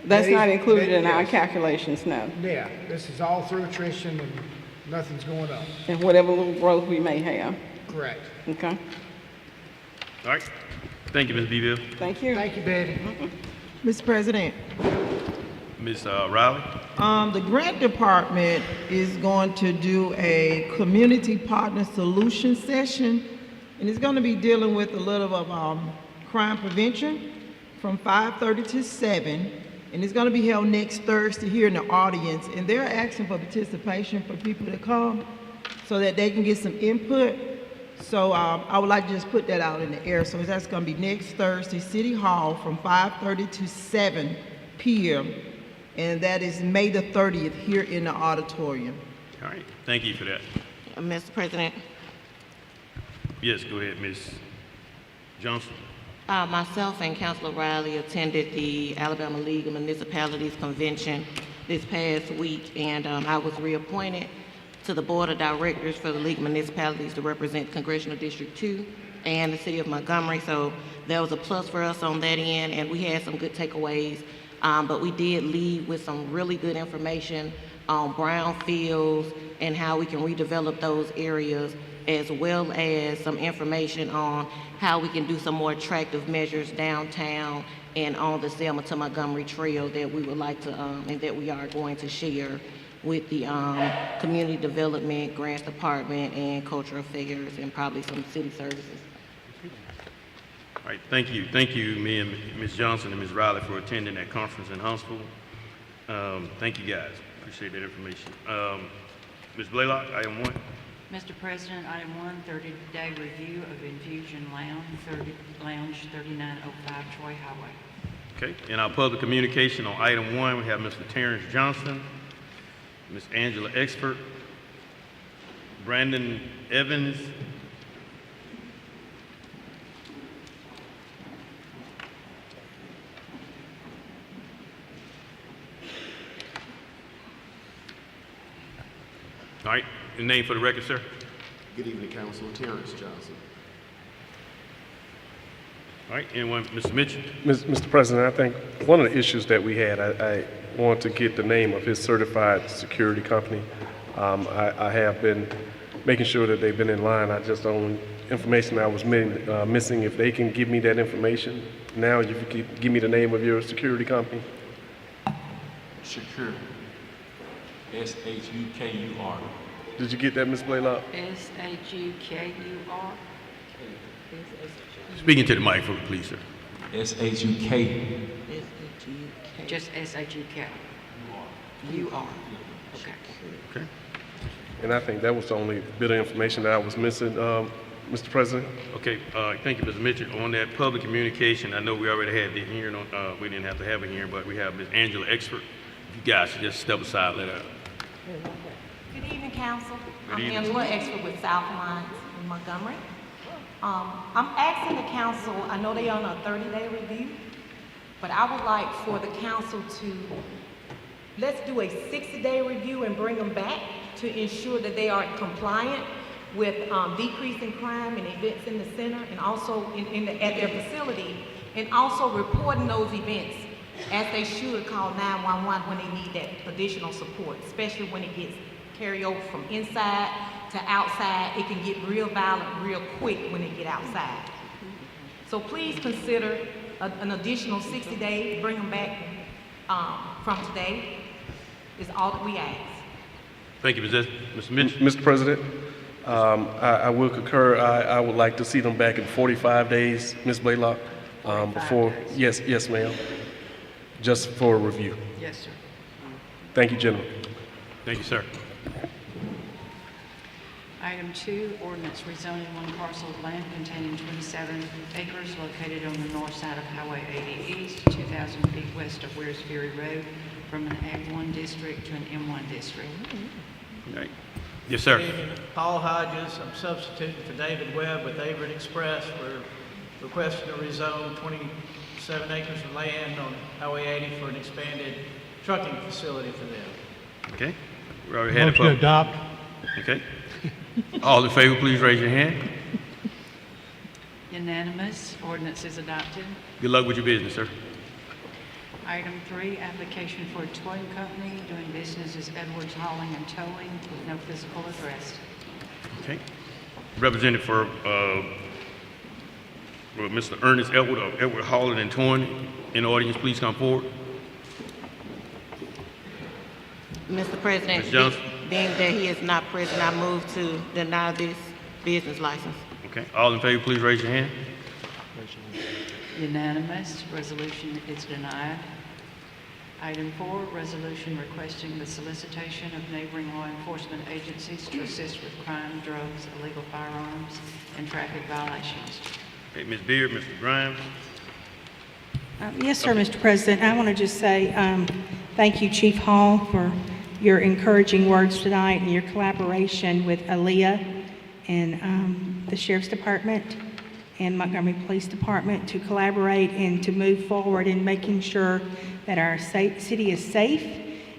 E: That's not included in our calculations now.
K: Yeah, this is all through attrition and nothing's going up.
E: And whatever little growth we may have,
K: Correct.
E: okay?
G: All right. Thank you, Ms. Beville.
E: Thank you.
K: Thank you, Betty.
L: Mr. President,
G: Ms. Riley?
L: the grant department is going to do a community partner solution session, and it's going to be dealing with a little of crime prevention from 5:30 to 7, and it's going to be held next Thursday here in the audience, and they're asking for participation for people to come so that they can get some input. So I would like to just put that out in the air. So that's going to be next Thursday, City Hall, from 5:30 to 7 p.m., and that is May the 30th here in the auditorium.
G: All right. Thank you for that.
M: Mr. President,
G: Yes, go ahead, Ms. Johnson.
M: myself and Councillor Riley attended the Alabama League of Municipalities Convention this past week, and I was reappointed to the Board of Directors for the League of Municipalities to represent Congressional District 2 and the City of Montgomery, so that was a plus for us on that end, and we had some good takeaways, but we did leave with some really good information on brownfields and how we can redevelop those areas, as well as some information on how we can do some more attractive measures downtown and on the Selma to Montgomery Trail that we would like to, and that we are going to share with the Community Development, Grants Department, and Cultural Affairs, and probably some city services.
G: All right, thank you. Thank you, me and Ms. Johnson and Ms. Riley, for attending that conference in Huntsville. Thank you, guys. Appreciate that information. Ms. Blaylock, item 1.
D: Mr. President, item 1, 30-day review of Infusion Lounge, 3905 Troy Highway.
G: Okay, in our public communication on item 1, we have Mr. Terrence Johnson, Ms. Angela Expert, Brandon Evans, All right, your name for the record, sir?
N: Good evening, Councilor. Terrence Johnson.
G: All right, anyone, Mr. Mitchell?
I: Mr. President, I think one of the issues that we had, I want to get the name of his certified security company. I have been making sure that they've been in line. I just don't, information I was missing, if they can give me that information. Now, if you could give me the name of your security company.
O: Secure. S-H-U-K-U-R.
I: Did you get that, Ms. Blaylock?
D: S-H-U-K-U-R.
G: Speaking to the microphone, please, sir.
O: S-H-U-K.
D: Just S-H-U-K. U-R. Okay.
G: Okay.
I: And I think that was the only bit of information that I was missing, Mr. President.
G: Okay, thank you, Mr. Mitchell. On that public communication, I know we already had the hearing on, we didn't have to have a hearing, but we have Ms. Angela Expert. If you guys should just step aside, let her.
P: Good evening, Council.
G: Good
P: I'm
G: evening.
P: Angela Expert with South Lines in Montgomery. I'm asking the council, I know they're on a 30-day review, but I would like for the council to, let's do a 60-day review and bring them back to ensure that they are compliant with decreasing crime and events in the center and also at their facility, and also reporting those events as they should call 911 when they need that additional support, especially when it gets carried over from inside to outside. It can get real violent real quick when they get outside. So please consider an additional 60 days, bring them back from today, is all that we ask.
G: Thank you, Mr. Mitchell.
I: Mr. President, I will concur. I would like to see them back in 45 days, Ms. Blaylock, before, yes, ma'am, just for a review.
D: Yes, sir.
I: Thank you, gentlemen.
G: Thank you, sir.
D: Item 2, ordinance rezoning one parcel of land containing 27 acres located on the north side of Highway 80 East, 2,000 feet west of Wares Ferry Road, from an Ag1 district to an M1 district.
G: All right. Yes, sir.
Q: Paul Hodges, I'm substituting for David Webb with Avery Express. We're requesting to rezone 27 acres of land on Highway 80 for an expanded trucking facility for them.
G: Okay. We already had a
K: Motion to adopt.
G: Okay. All in favor, please raise your hand.
D: Unanimous. Ordinance is adopted.
G: Good luck with your business, sir.
D: Item 3, application for a towing company doing business as Edwards Hauling and Towing with no physical address.
G: Okay. Representative for Mr. Ernest Edward of Edward Hauling and Towing in the audience, please come forward.
M: Mr. President,
G: Ms. Johnson.
M: being that he is not present, I move to deny this business license.
G: Okay. All in favor, please raise your hand.
D: Unanimous. Resolution is denied. Item 4, resolution requesting the solicitation of neighboring law enforcement agencies to assist with crime, drugs, illegal firearms, and traffic violations.
G: Okay, Ms. Beard, Mr. Grimes.
H: Yes, sir, Mr. President. I want to just say thank you, Chief Hall, for your encouraging words tonight and your collaboration with Aaliyah and the Sheriff's Department and Montgomery Police Department to collaborate and to move forward in making sure that our city is safe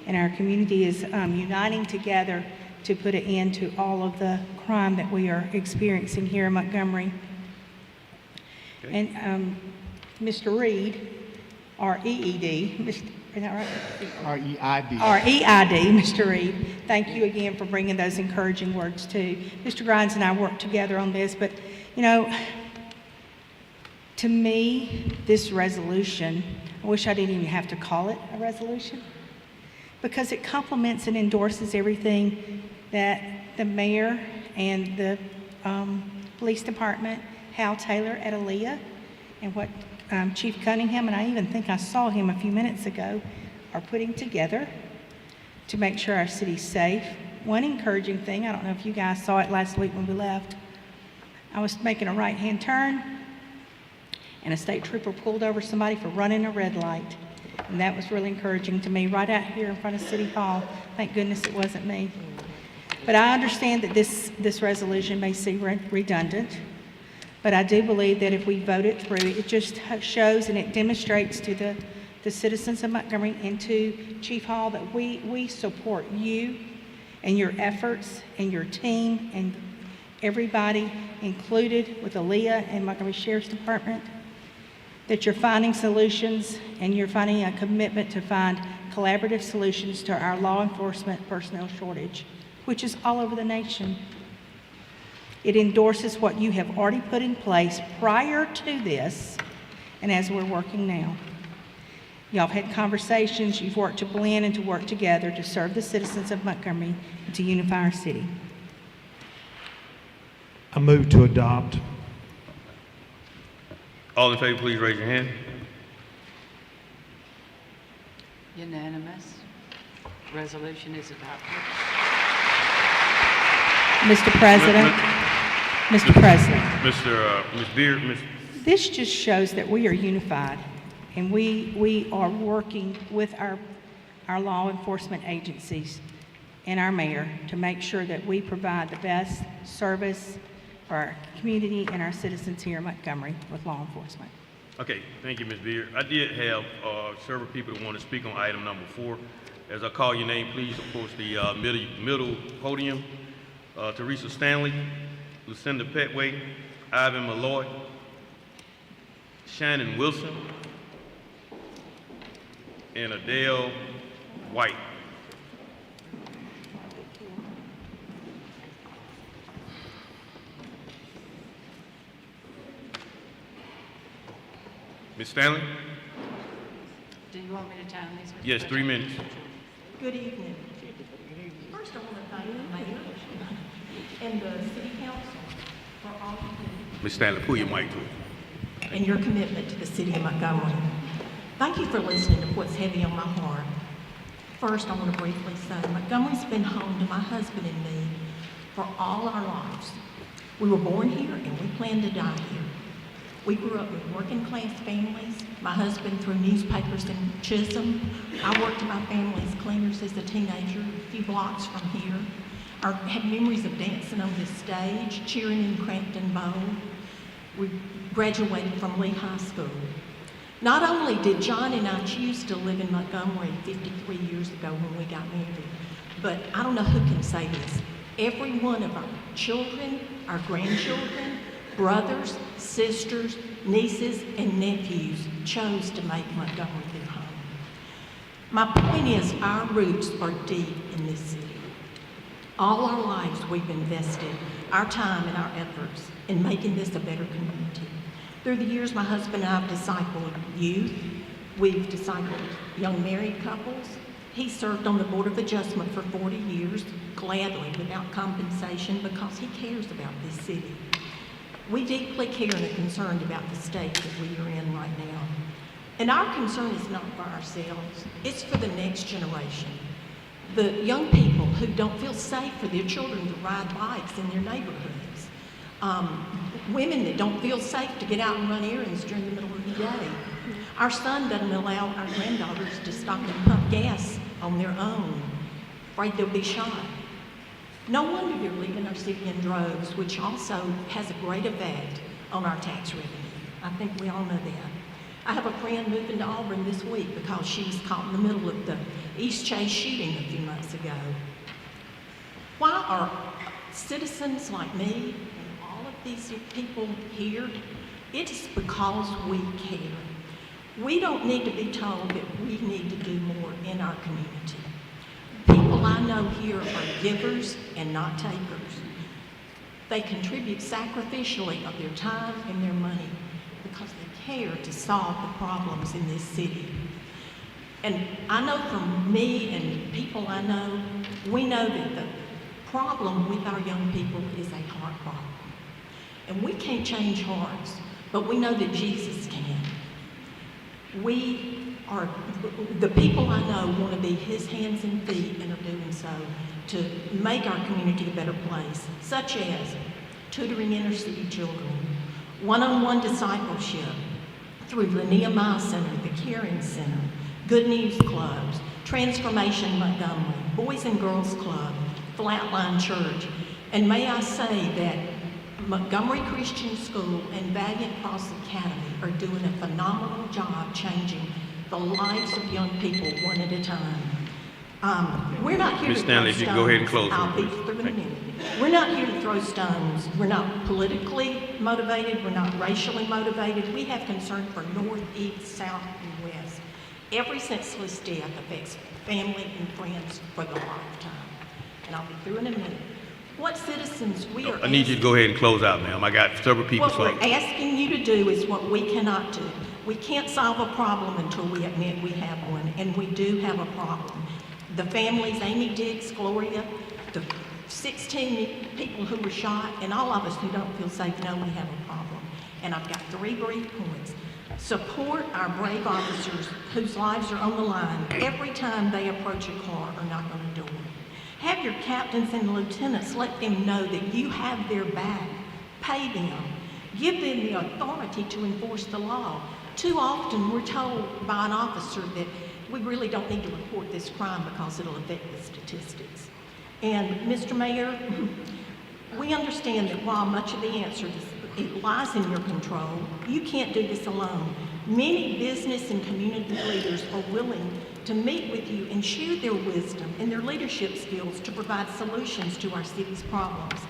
H: and our community is uniting together to put an end to all of the crime that we are experiencing here in Montgomery.
G: Okay.
H: And Mr. Reed, R-E-E-D, is that right?
K: R-E-I-D.
H: R-E-I-D, Mr. Reed, thank you again for bringing those encouraging words too. Mr. Grimes and I worked together on this, but you know, to me, this resolution, I wish I didn't even have to call it a resolution, because it complements and endorses everything that the mayor and the police department, Hal Taylor at Aaliyah, and what Chief Cunningham, and I even think I saw him a few minutes ago, are putting together to make sure our city's safe. One encouraging thing, I don't know if you guys saw it last week when we left, I was making a right-hand turn, and a state trooper pulled over somebody for running a red light. And that was really encouraging to me, right out here in front of City Hall. Thank goodness it wasn't me. But I understand that this resolution may seem redundant, but I do believe that if we vote it through, it just shows and it demonstrates to the citizens of Montgomery and to Chief Hall that we support you and your efforts and your team and everybody included with Aaliyah and Montgomery Sheriff's Department, that you're finding solutions and you're finding a commitment to find collaborative solutions to our law enforcement personnel shortage, which is all over the nation. It endorses what you have already put in place prior to this and as we're working now. Y'all have had conversations, you've worked to blend and to work together to serve the citizens of Montgomery and to unify our city.
R: I move to adopt.
G: All in favor, please raise your hand.
D: Unanimous. Resolution is adopted.
H: Mr. President, Mr. President.
G: Ms. Beard,
H: This just shows that we are unified and we are working with our law enforcement agencies and our mayor to make sure that we provide the best service for our community and our citizens here in Montgomery with law enforcement.
G: Okay, thank you, Ms. Beard. I did have several people that want to speak on item number 4. As I call your name, please approach the middle podium. Teresa Stanley, Lucinda Petway, Ivan Malloy, Shannon Wilson, and Adele White. Ms. Stanley?
D: Do you want me to time these? Mr.
G: Yes, 3 minutes.
P: Good evening. First, I want to thank the mayor and the city council for all you do
G: Ms. Stanley, pull your mic to it.
P: and your commitment to the city of Montgomery. Thank you for listening to what's heavy on my heart. First, I want to briefly say Montgomery's been home to my husband and me for all our lives. We were born here and we plan to die here. We grew up with working class families. My husband threw newspapers in Chisholm. I worked in my family's cleaners as a teenager, a few blocks from here. I have memories of dancing on this stage, cheering in Crampton Bowl. We graduated from Lee High School. Not only did John and I choose to live in Montgomery 53 years ago when we got married, but I don't know who can say this. Every one of our children, our grandchildren, brothers, sisters, nieces, and nephews chose to make Montgomery their home. My point is, our roots are deep in this city. All our lives we've invested our time and our efforts in making this a better community. Through the years, my husband and I have discipled youth. We've discipled young married couples. He served on the Board of Adjustment for 40 years, gladly, without compensation, because he cares about this city. We deeply care and are concerned about the state that we are in right now. And our concern is not for ourselves, it's for the next generation. The young people who don't feel safe for their children to ride bikes in their neighborhoods. Women that don't feel safe to get out and run errands during the middle of the day. Our son doesn't allow our granddaughters to stop and pump gas on their own, afraid they'll be shot. No wonder they're leaving our city in droves, which also has a great effect on our tax revenue. I think we all know that. I have a friend moving to Auburn this week because she was caught in the middle of the East Chase shooting a few months ago. Why are citizens like me and all of these people here? It's because we care. We don't need to be told that we need to do more in our community. People I know here are givers and not takers. They contribute sacrificially of their time and their money because they care to solve the problems in this city. And I know from me and people I know, we know that the problem with our young people is a heart problem. And we can't change hearts, but we know that Jesus can. The people I know want to be his hands and feet and are doing so to make our community a better place, such as tutoring inner city children, one-on-one discipleship through the Nehemiah Center, the Caring Center, Good News Clubs, Transformation Montgomery, Boys and Girls Club, Flatline Church, and may I say that Montgomery Christian School and Valiant Cross Academy are doing a phenomenal job changing the lives of young people one at a time.
H: We're not here to
G: Ms.
H: throw
G: Stanley, if you can go ahead and close,
H: I'll be
G: please.
H: through in a
G: Thank you.
H: minute. We're not here to throw stones. We're not politically motivated. We're not racially motivated. We have concern for North, East, South, and West. Every senseless death affects family and friends for the lifetime. And I'll be through in a minute. What citizens we are
G: I need you to go ahead and close out, ma'am. I got several people.
H: What we're asking you to do is what we cannot do. We can't solve a problem until we admit we have one, and we do have a problem. The families, Amy, Diggs, Gloria, the 16 people who were shot, and all of us who don't feel safe know we have a problem. And I've got 3 brief points. Support our brave officers whose lives are on the line every time they approach a car or knock on a door. Have your captains and lieutenants let them know that you have their back. Pay them. Give them the authority to enforce the law. Too often we're told by an officer that we really don't need to report this crime because it'll affect the statistics. And Mr. Mayor, we understand that while much of the answer it lies in your control, you can't do this alone. Many business and community leaders are willing to meet with you and share their wisdom and their leadership skills to provide solutions to our city's problems.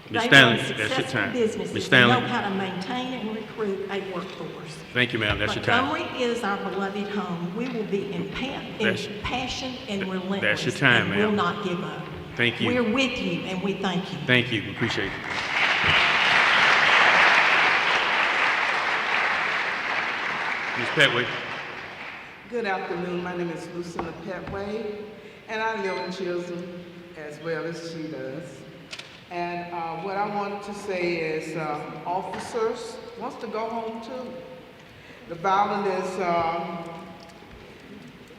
G: Ms.
H: They
G: Stanley,
H: run
G: that's your
H: successful
G: time.
H: businesses
G: Ms.
H: and
G: Stanley.
H: know how to maintain and recruit a workforce.
G: Thank you, ma'am. That's your time.
H: Montgomery is our beloved home. We will be in passion and relentless.
G: That's your time,
H: and will
G: ma'am.
H: not give up.
G: Thank you.
H: We're with you, and we thank you.
G: Thank you. Appreciate it. Ms. Petway.
S: Good afternoon. My name is Lucinda Petway, and I live in Chisholm as well as she does. And what I wanted to say is officers wants to go home too. The violence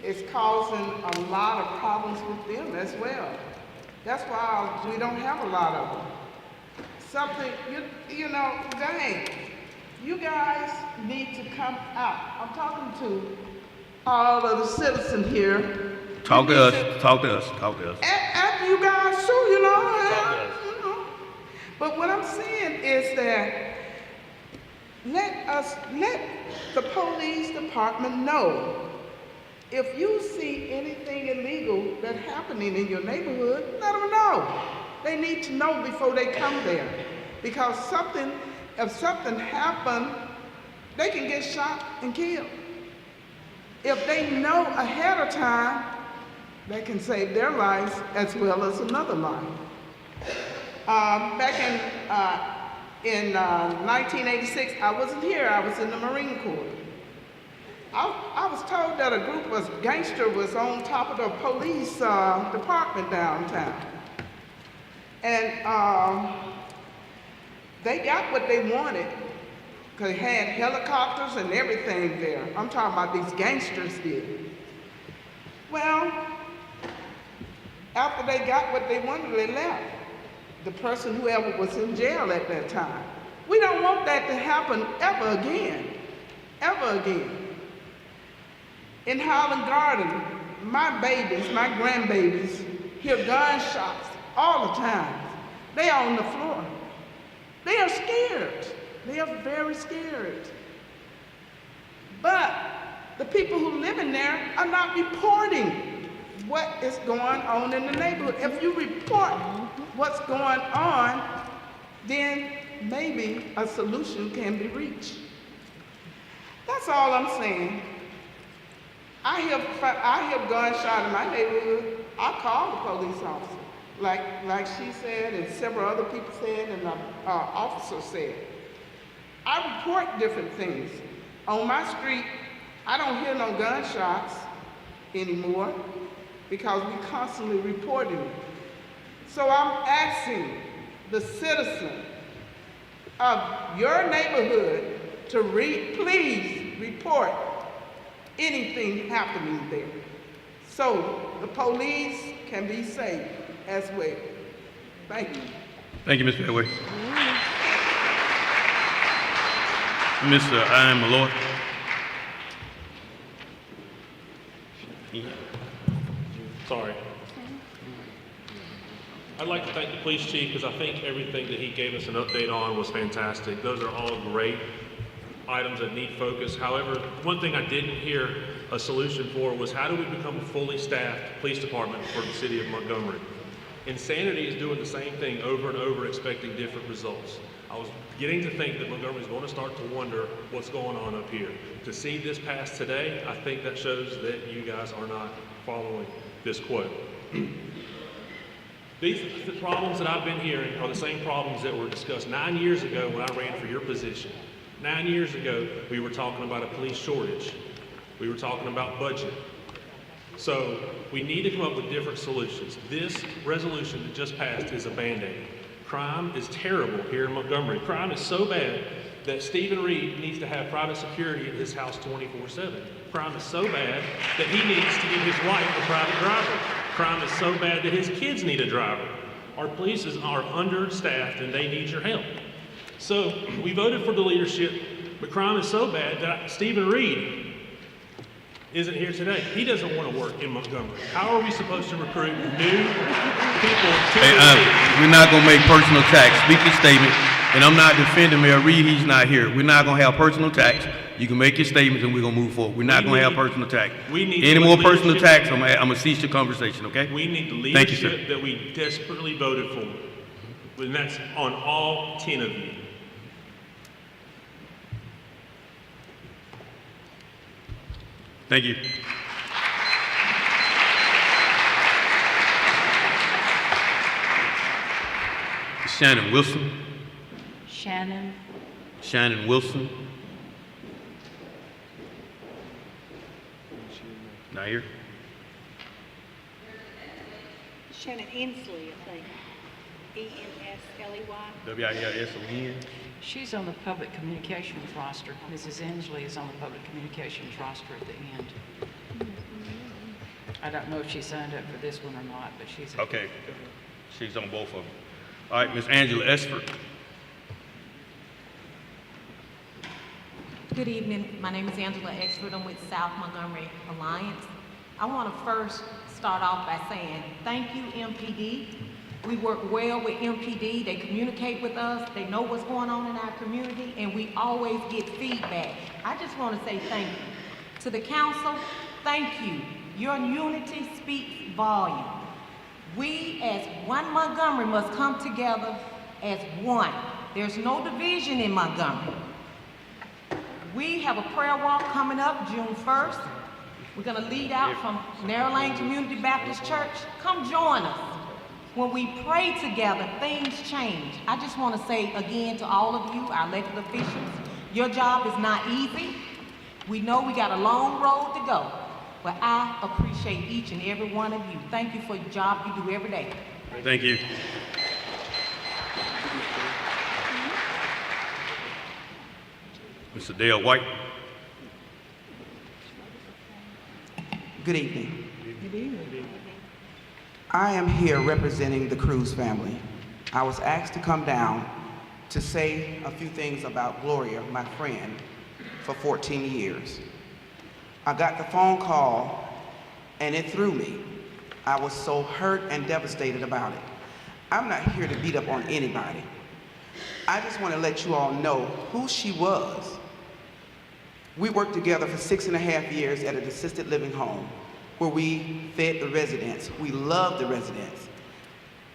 S: is causing a lot of problems with them as well. That's why we don't have a lot of them. Something, you know, dang, you guys need to come out. I'm talking to all of the citizens here.
G: Talk to us. Talk to us. Talk to us.
S: After you guys too, you know. But what I'm saying is that let the police department know if you see anything illegal that's happening in your neighborhood, let them know. They need to know before they come there. Because if something happened, they can get shot and killed. If they know ahead of time, they can save their lives as well as another life. Back in 1986, I wasn't here, I was in the Marine Corps. I was told that a group of gangsters was on top of the police department downtown. And they got what they wanted, because they had helicopters and everything there. I'm talking about these gangsters did. Well, after they got what they wanted, they left. The person, whoever was in jail at that time. We don't want that to happen ever again. Ever again. In Highland Garden, my babies, my grandbabies, hear gunshots all the time. They are on the floor. They are scared. They are very scared. But the people who live in there are not reporting what is going on in the neighborhood. If you report what's going on, then maybe a solution can be reached. That's all I'm saying. I hear gunshot in my neighborhood. I call the police officer, like she said, and several other people said, and the officer said. I report different things. On my street, I don't hear no gunshots anymore because we constantly reporting it. So I'm asking the citizen of your neighborhood to please report anything happening there so the police can be safe as well. Thank you.
G: Thank you, Ms. Petway. Mr. Ian Malloy.
T: Sorry. I'd like to thank the police chief because I think everything that he gave us an update on was fantastic. Those are all great
S: items that need focus. However, one thing I didn't hear a solution for was how do we become a fully staffed police department for the city of Montgomery? Insanity is doing the same thing over and over, expecting different results. I was beginning to think that Montgomery is going to start to wonder what's going on up here. To see this pass today, I think that shows that you guys are not following this quote. The problems that I've been hearing are the same problems that were discussed 9 years ago when I ran for your position. 9 years ago, we were talking about a police shortage. We were talking about budget. So we need to come up with different solutions. This resolution that just passed is a Band-Aid. Crime is terrible here in Montgomery. Crime is so bad that Stephen Reed needs to have private security at his house 24/7. Crime is so bad that he needs to give his wife a private driver. Crime is so bad that his kids need a driver. Our police are understaffed and they need your help. So we voted for the leadership, but crime is so bad that Stephen Reed isn't here today. He doesn't want to work in Montgomery. How are we supposed to recruit new people to the city?
G: We're not going to make personal attacks. Speak your statement. And I'm not defending Mayor Reed. He's not here. We're not going to have personal attacks. You can make your statements and we're going to move forward. We're not going to have personal attacks. Any more personal attacks, I'm going to cease your conversation, okay?
S: We need the
G: Thank you, sir.
S: leadership that we desperately voted for. And that's on all 10 of you.
G: Thank you. Shannon Wilson. Shannon Wilson. Not here.
H: Shannon Inslee, I think. E-N-S-L-E-Y.
G: W-I-L-S-O-N.
D: She's on the public communications roster. Mrs. Inslee is on the public communications roster at the end. I don't know if she signed up for this one or not, but she's...
G: Okay. She's on both of them. All right, Ms. Angela Esford.
P: Good evening. My name is Angela Exford. I'm with South Montgomery Alliance. I want to first start off by saying thank you, MPD. We work well with MPD. They communicate with us. They know what's going on in our community, and we always get feedback. I just want to say thank you. To the council, thank you. Your unity speaks volume. We, as one Montgomery, must come together as one. There's no division in Montgomery. We have a prayer walk coming up June 1st. We're going to lead out from Narrow Lane Community Baptist Church. Come join us. When we pray together, things change. I just want to say again to all of you, our elected officials, your job is not easy. We know we got a long road to go, but I appreciate each and every one of you. Thank you for your job you do every day.
G: Thank you. Mr. Dale White.
U: Good evening. Good evening. I am here representing the Cruz family. I was asked to come down to say a few things about Gloria, my friend, for 14 years. I got the phone call and it threw me. I was so hurt and devastated about it. I'm not here to beat up on anybody. I just want to let you all know who she was. We worked together for 6.5 years at an assisted living home where we fed the residents. We loved the residents.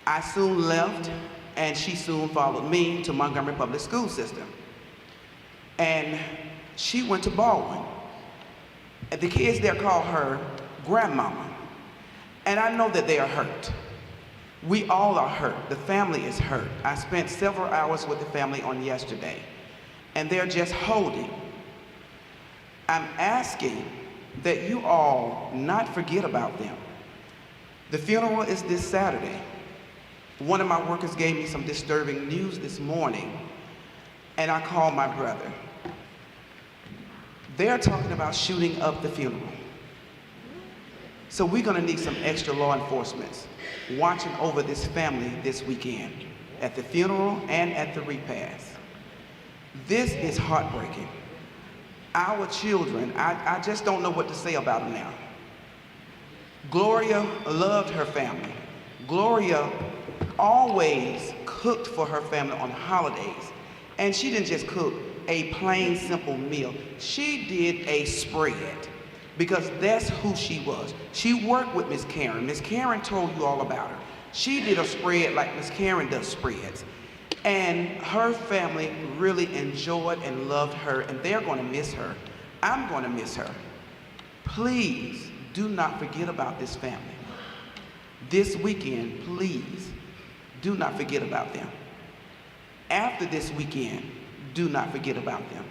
U: I soon left and she soon followed me to Montgomery Public School System. And she went to Baldwin. And the kids there call her grandmama. And I know that they are hurt. We all are hurt. The family is hurt. I spent several hours with the family on yesterday, and they're just holding. I'm asking that you all not forget about them. The funeral is this Saturday. One of my workers gave me some disturbing news this morning, and I called my brother. They're talking about shooting up the funeral. So we're gonna need some extra law enforcement watching over this family this weekend, at the funeral and at the repast. This is heartbreaking. Our children, I just don't know what to say about them now. Gloria loved her family. Gloria always cooked for her family on holidays. And she didn't just cook a plain, simple meal. She did a spread because that's who she was. She worked with Miss Karen. Miss Karen told you all about her. She did a spread like Miss Karen does spreads. And her family really enjoyed and loved her, and they're going to miss her. I'm going to miss her. Please do not forget about this family. This weekend, please do not forget about them. After this weekend, do not forget about them.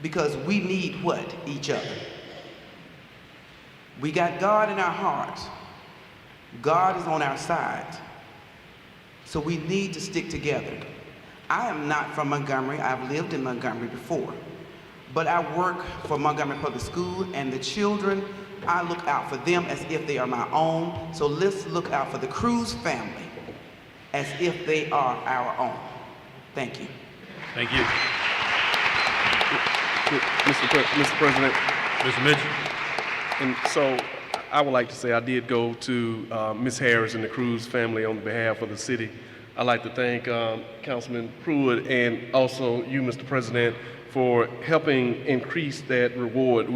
U: Because we need what? Each other. We got God in our hearts. God is on our side. So we need to stick together. I am not from Montgomery. I've lived in Montgomery before. But I work for Montgomery Public School, and the children, I look out for them as if they are my own. So let's look out for the Cruz family as if they are our own. Thank you.
G: Thank you.
I: Mr. President.
G: Mr. Mitchell.
I: And so I would like to say I did go to Ms. Harris and the Cruz family on behalf of the city. I'd like to thank Councilman Pruitt and also you, Mr. President, for helping increase that reward.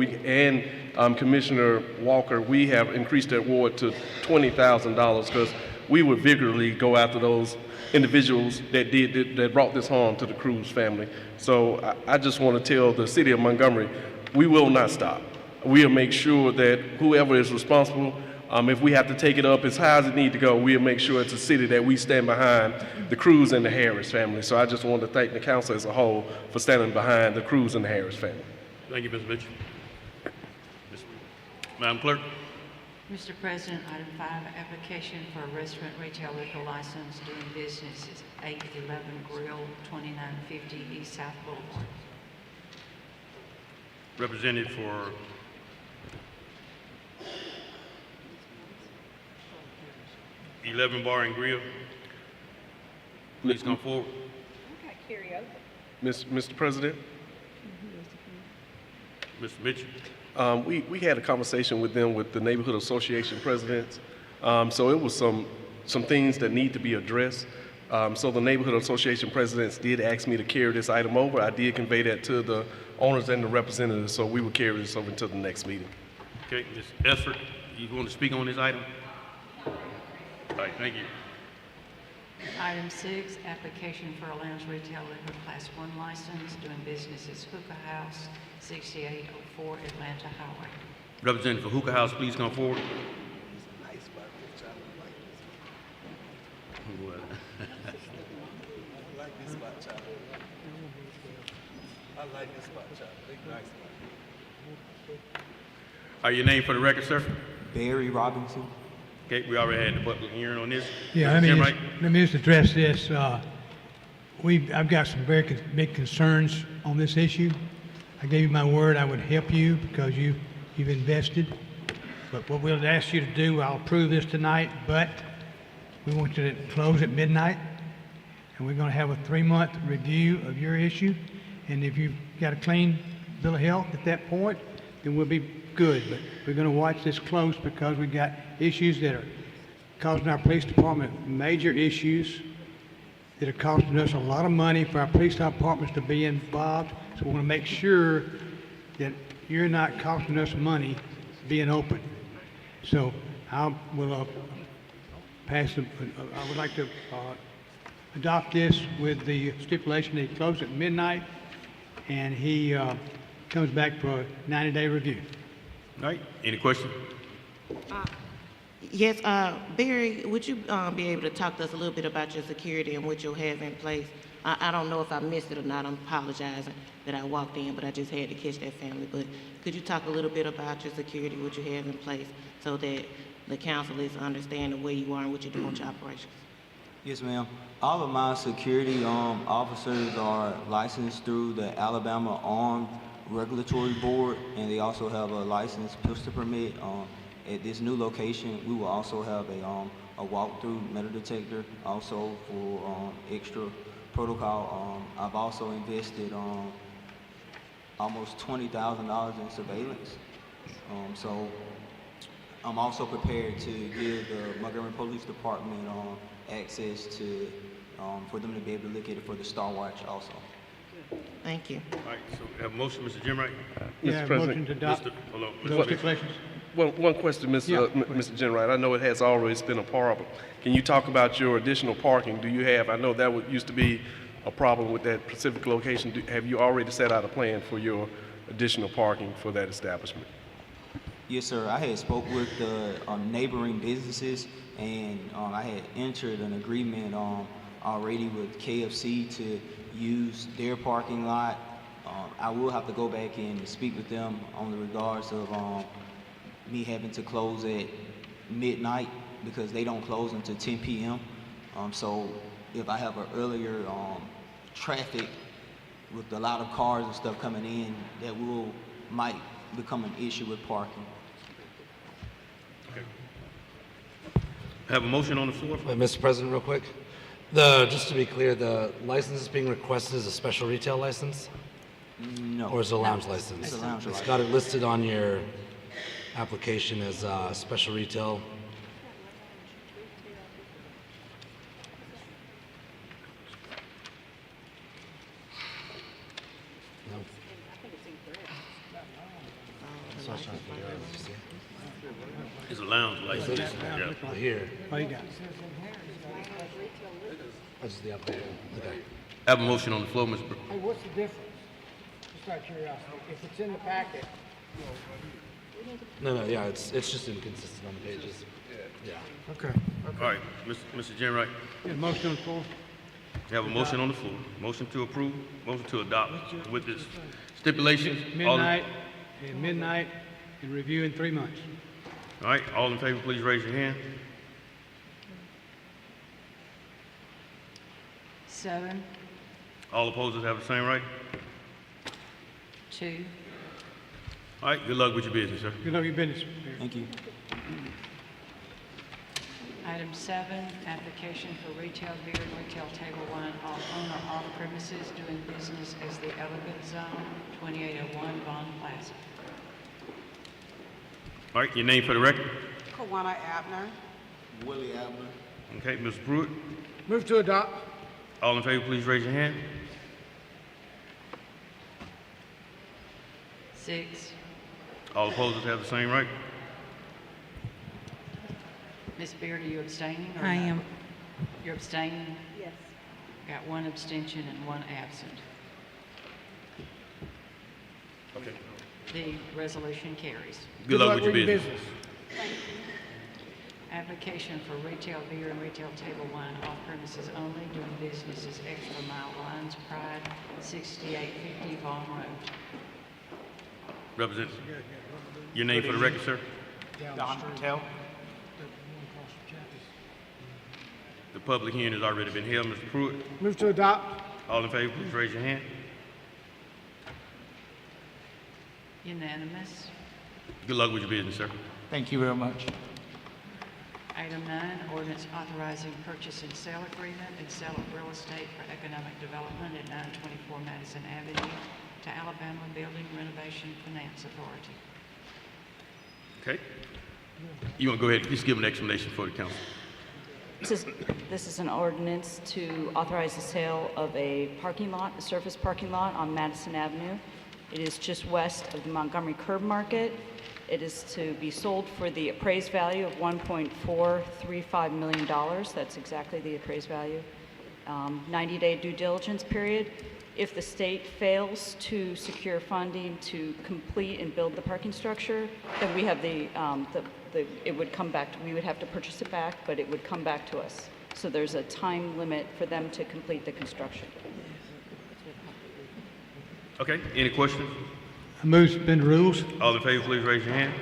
I: Commissioner Walker, we have increased that reward to $20,000 because we would vigorously go after those individuals that brought this harm to the Cruz family. So I just want to tell the city of Montgomery, we will not stop. We'll make sure that whoever is responsible, if we have to take it up as high as it needs to go, we'll make sure it's a city that we stand behind the Cruz and the Harris family. So I just want to thank the council as a whole for standing behind the Cruz and the Harris family.
G: Thank you, Mr. Mitchell. Madam Clerk.
D: Mr. President, item 5, application for a restaurant retail liquor license doing business is 811 Grill, 2950 East South Boulevard.
G: Represented for (11) Bar and Grill. Please come forward.
I: Mr. President.
G: Mr. Mitchell.
I: We had a conversation with them, with the neighborhood association presidents. So it was some things that need to be addressed. So the neighborhood association presidents did ask me to carry this item over. I did convey that to the owners and the representatives, so we will carry this over until the next meeting.
G: Okay, Ms. Esford, you want to speak on this item? All right, thank you.
D: Item 6, application for a lounge retail liquor class 1 license doing business as Hookah House, 6804 Atlanta Highway.
G: Representative for Hookah House, please come forward. Are your name for the record, sir?
A: Barry Robinson.
G: Okay, we already had the public hearing on this.
V: Yeah, let me just address this. I've got some very big concerns on this issue. I gave you my word I would help you because you've invested. But what we'll ask you to do, I'll approve this tonight, but we want you to close at midnight. And we're going to have a 3-month review of your issue. And if you've got a clean bill of health at that point, then we'll be good. But we're going to watch this close because we've got issues that are causing our police department major issues that are costing us a lot of money for our police departments to be involved. So we want to make sure that you're not costing us money being open. So I will I would like to adopt this with the stipulation that he closes at midnight and he comes back for a 90-day review.
G: All right, any questions?
M: Yes, Barry, would you be able to talk to us a little bit about your security and what you'll have in place? I don't know if I missed it or not. I'm apologizing that I walked in, but I just had to catch that family. But could you talk a little bit about your security, what you have in place, so that the council is understanding where you are and what you're doing with your operations?
A: Yes, ma'am. All of my security officers are licensed through the Alabama Armed Regulatory Board, and they also have a licensed pistol permit. At this new location, we will also have a walk-through metal detector, also for extra protocol. I've also invested almost $20,000 in surveillance. So I'm also prepared to give the Montgomery Police Department access to, for them to be able to look at it for the Star Watch also.
M: Thank you.
G: All right, so we have a motion, Mr. Jim Wright.
V: Yeah,
I: Mr. President.
V: motion to adopt.
G: Hold on,
V: Those
G: Mr.
V: stipulations.
I: One question, Mr. Jenwright. I know it has always been a problem. Can you talk about your additional parking? Do you have, I know that used to be a problem with that specific location. Have you already set out a plan for your additional parking for that establishment?
A: Yes, sir. I had spoke with the neighboring businesses, and I had entered an agreement already with KFC to use their parking lot. I will have to go back in and speak with them on the regards of me having to close at midnight because they don't close until 10 p.m. So if I have an earlier traffic with a lot of cars and stuff coming in, that might become an issue with parking.
G: Okay. Have a motion on the floor?
B: Mr. President, real quick. Just to be clear, the license being requested is a special retail license?
A: No.
B: Or is it a lounge license?
A: It's a lounge license.
B: It's got it listed on your application as special retail. No. That's what I was trying to figure out. Did you see?
G: It's a lounge license. Yeah.
B: Here.
V: What do you got?
B: That's the application. Okay.
G: Have a motion on the floor, Mr.
K: Hey, what's the difference? Just out of curiosity, if it's in the packet.
B: No, yeah, it's just inconsistent on the pages. Yeah.
K: Okay.
G: All right, Mr. Jim Wright.
V: Yeah, motion on the floor.
G: You have a motion on the floor. Motion to approve, motion to adopt with this stipulation.
V: Midnight, and review in 3 months.
G: All right, all in favor, please raise your hand.
D: 7,
G: All opposers have the same right.
D: 2,
G: All right, good luck with your business, sir.
V: Good luck with your business.
A: Thank you.
D: Item 7, application for retail beer and retail table wine on or off premises doing business as the Elegant Zone, 2801 Vaughn Plaza.
G: All right, your name for the record.
F: Kawana Abner.
N: Willie Abner.
G: Okay, Mr. Pruitt.
K: Move to adopt.
G: All in favor, please raise your hand.
D: 6,
G: All opposers have the same right.
D: Ms. Beard, are you abstaining? Or
H: I
D: no?
H: am.
D: You're abstaining?
H: Yes.
D: Got 1 abstention and 1 absent.
G: Okay.
D: The resolution carries.
G: Good luck with your business.
D: Application for retail beer and retail table wine off premises only, doing business as Extra Mile Lines Pride, 6850 Vaughn Road.
G: Represent. Your name for the record, sir.
Q: Don Patel.
G: The public hearing has already been held, Mr. Pruitt.
K: Move to adopt.
G: All in favor, please raise your hand.
D: Unanimous.
G: Good luck with your business, sir.
Q: Thank you very much.
D: Item 9, ordinance authorizing purchase and sale agreement and sale of real estate for economic development at 924 Madison Avenue to Alabama Building Renovation Finance Authority.
G: Okay. You want to go ahead and just give an explanation for the council?
W: This is an ordinance to authorize the sale of a parking lot, a surface parking lot on Madison Avenue. It is just west of the Montgomery Curb Market. It is to be sold for the appraised value of $1.435 million. That's exactly the appraised value. 90-day due diligence period. If the state fails to secure funding to complete and build the parking structure, then we have it would come back we would have to purchase it back, but it would come back to us. So there's a time limit for them to complete the construction.
G: Okay, any questions?
V: I move to suspend the rules.
G: All in favor, please raise your hand.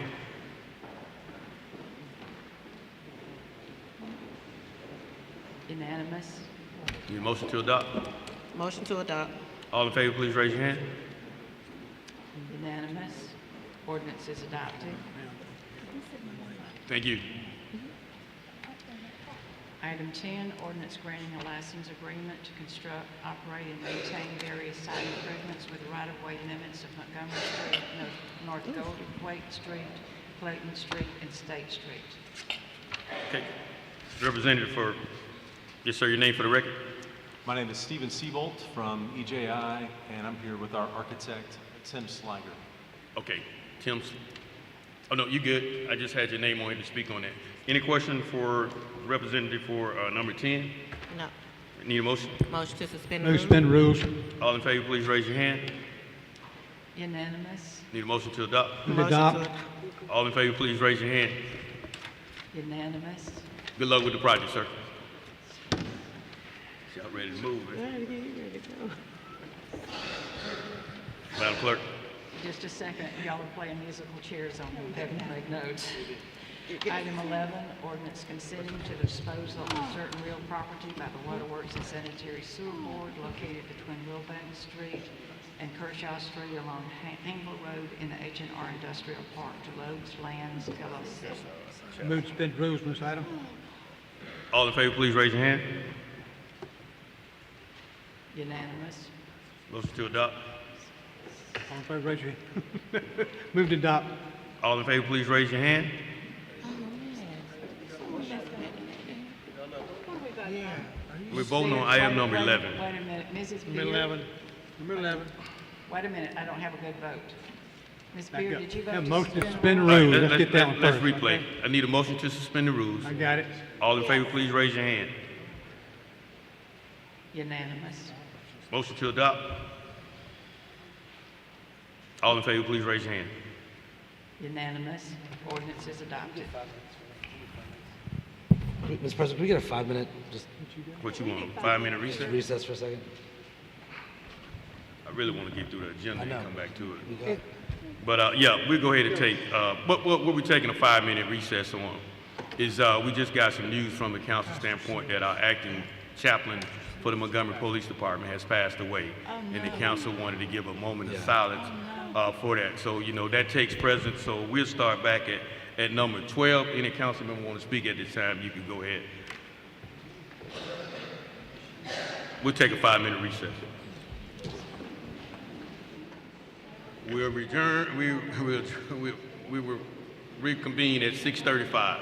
D: Unanimous.
G: Need a motion to adopt?
M: Motion to adopt.
G: All in favor, please raise your hand.
D: Unanimous. Ordinance is adopted.
G: Thank you.
D: Item 10, ordinance granting a license agreement to construct, operate, and maintain various site improvements with right-of-way limits of Montgomery Street, North Goldthwaite Street, Clayton Street, and State Street.
G: Okay. Representative for, yes, sir, your name for the record.
C: My name is Stephen Seabolt from EJI, and I'm here with our architect, Tim Slager.
G: Okay, Tim. Oh, no, you good. I just had your name on here to speak on that. Any question for representative for number 10?
M: No.
G: Need a motion?
M: Motion to suspend the
V: Move
M: rules.
V: suspend rules.
G: All in favor, please raise your hand.
D: Unanimous?
G: Need a motion to adopt?
V: Move adopt.
G: All in favor, please raise your hand.
D: Unanimous?
G: Good luck with the project, sir. Y'all ready to move, eh?
M: Ready to go.
G: Madam Clerk.
D: Just a second, y'all are playing musical chairs on me, having to make notes. Item 11, ordinance consenting to the disposal of certain real property by the Waterworks and Sanitary Sewer Board located between Wilbank Street and Kershaw Street along Hangle Road in the H&R Industrial Park to Lowe's Lands LLC.
V: Move to suspend rules on this item.
G: All in favor, please raise your hand.
D: Unanimous?
G: Motion to adopt.
V: All in favor, raise your hand. Move to adopt.
G: All in favor, please raise your hand. We're voting on item number 11.
D: Wait a minute, Mrs.
V: Number
D: Beard.
V: 11. Number 11.
D: Wait a minute, I don't have a good vote. Ms.
V: Back
D: Beard,
V: up.
D: did you vote
V: Have
D: to
V: motion to
D: suspend?
V: suspend
G: All right,
V: rules. Let's get that one
G: let's
V: first.
G: replay. I need a motion to suspend the rules.
V: I got it.
G: All in favor, please raise your hand.
D: Unanimous?
G: Motion to adopt. All in favor, please raise your hand.
D: Unanimous? Ordinance is adopted.
B: Mr. President, can we get a 5-minute just
G: What you want, 5-minute recess?
B: recess for a second?
G: I really want to get through the agenda
B: I
G: and
B: know.
G: come back to
B: You
G: it.
B: got it.
G: But yeah, we'll go ahead and take, what we're taking a 5-minute recess on is we just got some news from the council standpoint that our acting chaplain for the Montgomery Police Department has passed away. And the council wanted to give a moment of silence for that. So, you know, that takes precedence. So we'll start back at number 12. Any councilman want to speak at this time, you can go ahead. We'll take a 5-minute recess. We'll return, we will reconvene at 6:35.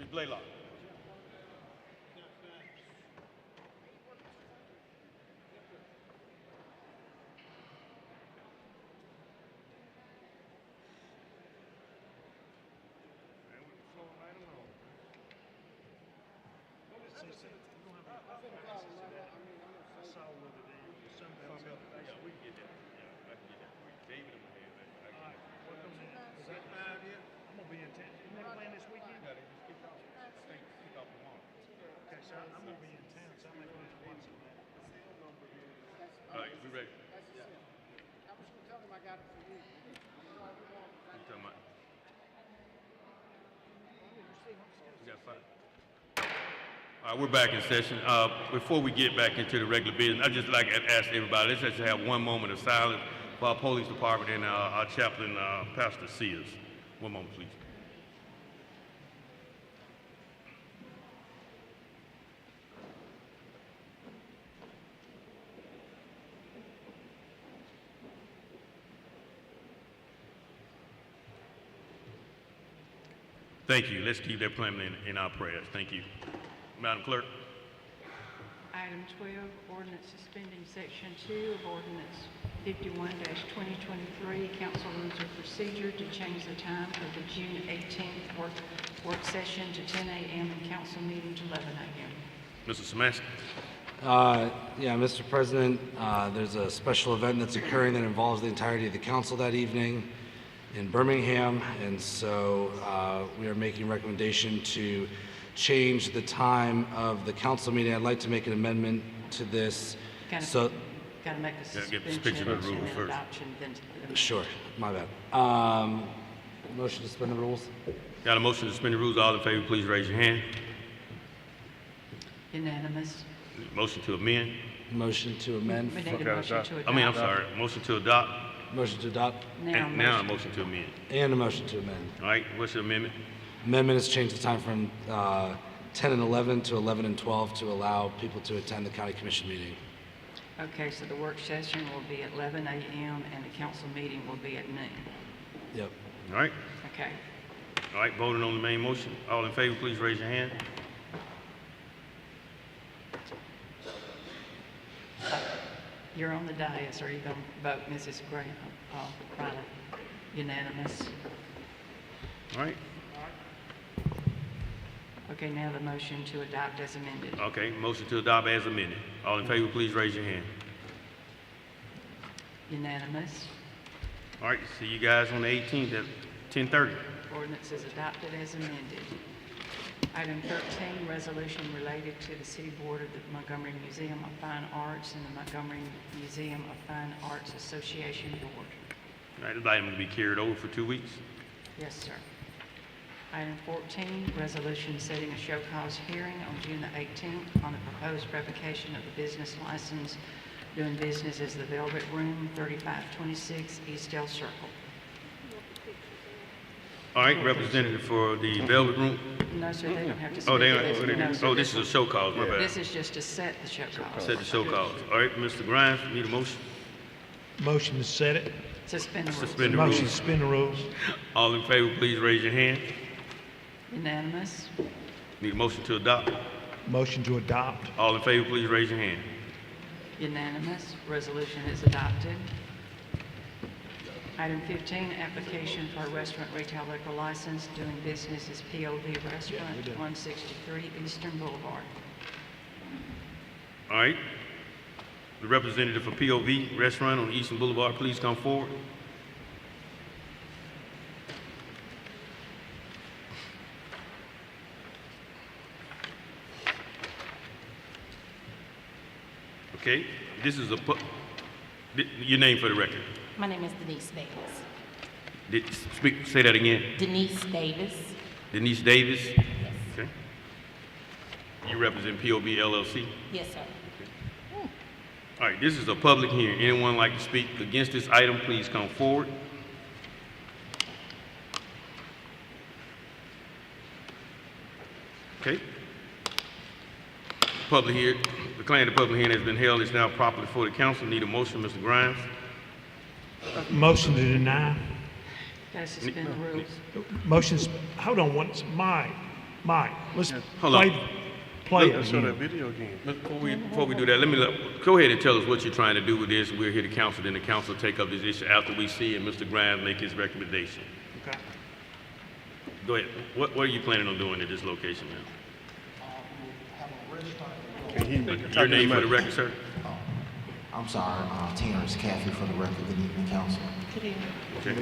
G: Ms. Blaylock. All right, we ready. What you talking about? We got 5. All right, we're back in session. Before we get back into the regular business, I'd just like to ask everybody, let's just have one moment of silence for our police department and our chaplain, Pastor Sears. One moment, please. Thank you. Let's keep that plan in our prayers. Thank you. Madam Clerk.
D: Item 12, ordinance suspending section 2 of ordinance 51-2023, council rules of procedure to change the time of the June 18th work session to 10 a.m. and council meeting to 11 a.m.
G: Mr. Samansky.
B: Yeah, Mr. President, there's a special event that's occurring that involves the entirety of the council that evening in Birmingham, and so we are making a recommendation to change the time of the council meeting. I'd like to make an amendment to this.
D: Got to make a suspension
G: of the rule
D: and
G: first.
D: adoption, then
B: Sure, my bad. Motion to suspend the rules?
G: Got a motion to suspend the rules. All in favor, please raise your hand.
D: unanimous.
G: Motion to amend.
B: Motion to amend.
D: We need a motion to adopt.
G: I'm sorry. Motion to adopt.
B: Motion to adopt.
G: Now a motion to amend.
B: And a motion to amend.
G: All right, what's your amendment?
B: Amendment is change the time from 10 and 11 to 11 and 12 to allow people to attend the county commission meeting.
D: Okay, so the work session will be at 11 a.m. and the council meeting will be at noon.
B: Yep.
G: All right.
D: Okay.
G: All right, voting on the main motion. All in favor, please raise your hand.
D: You're on the dais. Are you going to vote, Mrs. Graham? Riley? Unanimous.
G: All right.
D: Okay, now the motion to adopt as amended.
G: Okay, motion to adopt as amended. All in favor, please raise your hand.
D: Unanimous.
G: All right, see you guys on the 18th at 10:30.
D: Ordinance is adopted as amended. Item 13, resolution related to the City Board of the Montgomery Museum of Fine Arts and the Montgomery Museum of Fine Arts Association Board.
G: All right, this item will be carried over for 2 weeks.
D: Yes, sir. Item 14, resolution setting a show cause hearing on June the 18th on the proposed revocation of the business license doing business as the Velvet Room, 3526 Eastdale Circle.
G: All right, representative for the Velvet Room.
D: No, sir, they don't have to speak.
G: Oh,
D: This
G: this is a show cause, my bad.
D: This is just to set the show cause.
G: Set the show cause. All right, Mr. Grimes, need a motion?
R: Motion to set it.
D: Suspend the rules.
G: Suspend the
R: Motion to
G: rules.
R: suspend the rules.
G: All in favor, please raise your hand.
D: Unanimous.
G: Need a motion to adopt.
R: Motion to adopt.
G: All in favor, please raise your hand.
D: Unanimous. Resolution is adopted. Item 15, application for a restaurant retail liquor license doing business as POV Restaurant, 163 Eastern Boulevard.
G: All right. The representative for POV Restaurant on Eastern Boulevard, please come forward. Okay, this is your name for the record.
P: My name is Denise Davis.
G: Say that again.
P: Denise Davis.
G: Denise Davis?
P: Yes.
G: Okay. You represent POV LLC?
P: Yes, sir.
G: All right, this is a public hearing. Anyone like to speak against this item, please come forward. Okay. Declaring the public hearing has been held. It's now properly before the council. Need a motion, Mr. Grimes?
R: Motion to deny.
D: Got to suspend the rules.
R: Motion, hold on, my Mike, let's
G: Hold on.
R: play it
G: Let's
R: again.
I: Video again.
G: Before we do that, go ahead and tell us what you're trying to do with this. We're here to counsel, then the council will take up this issue after we see and Mr. Grimes make his recommendation.
R: Okay.
G: Go ahead. What are you planning on doing at this location, ma'am? Your name for the record, sir?
E: I'm sorry, Terrence Caffey for the record. Good evening, council.
M: Good evening.
G: Okay.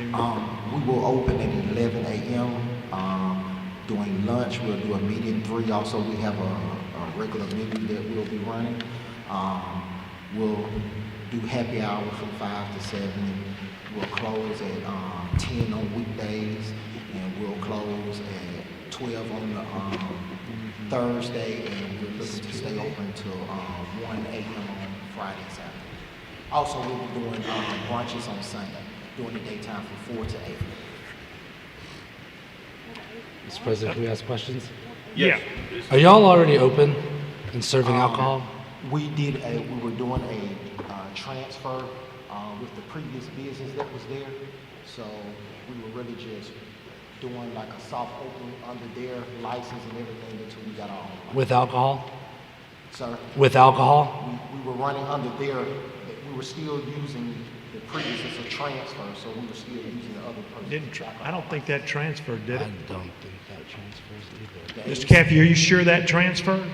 E: We will open at 11 a.m. During lunch, we'll do a meeting 3. Also, we have a regular menu that we'll be running. We'll do happy hour from 5 to 7. We'll close at 10 on weekdays, and we'll close at 12 on the Thursday, and we're looking to stay open till 1 a.m. on Friday and Saturday. Also, we'll be doing brunches on Sunday during the daytime from 4 to 8.
B: Mr. President, can we ask questions?
R: Yeah.
B: Are y'all already open and serving alcohol?
E: We were doing a transfer with the previous business that was there. So we were really just doing like a soft open under their license and everything until we got our own license.
B: With alcohol?
E: Sir?
B: With alcohol?
E: We were running under their, we were still using the previous as a transfer, so we were still using the other person.
R: I don't think that transferred, did it?
B: I don't think that transfers either.
R: Mr. Caffey, are you sure that transferred?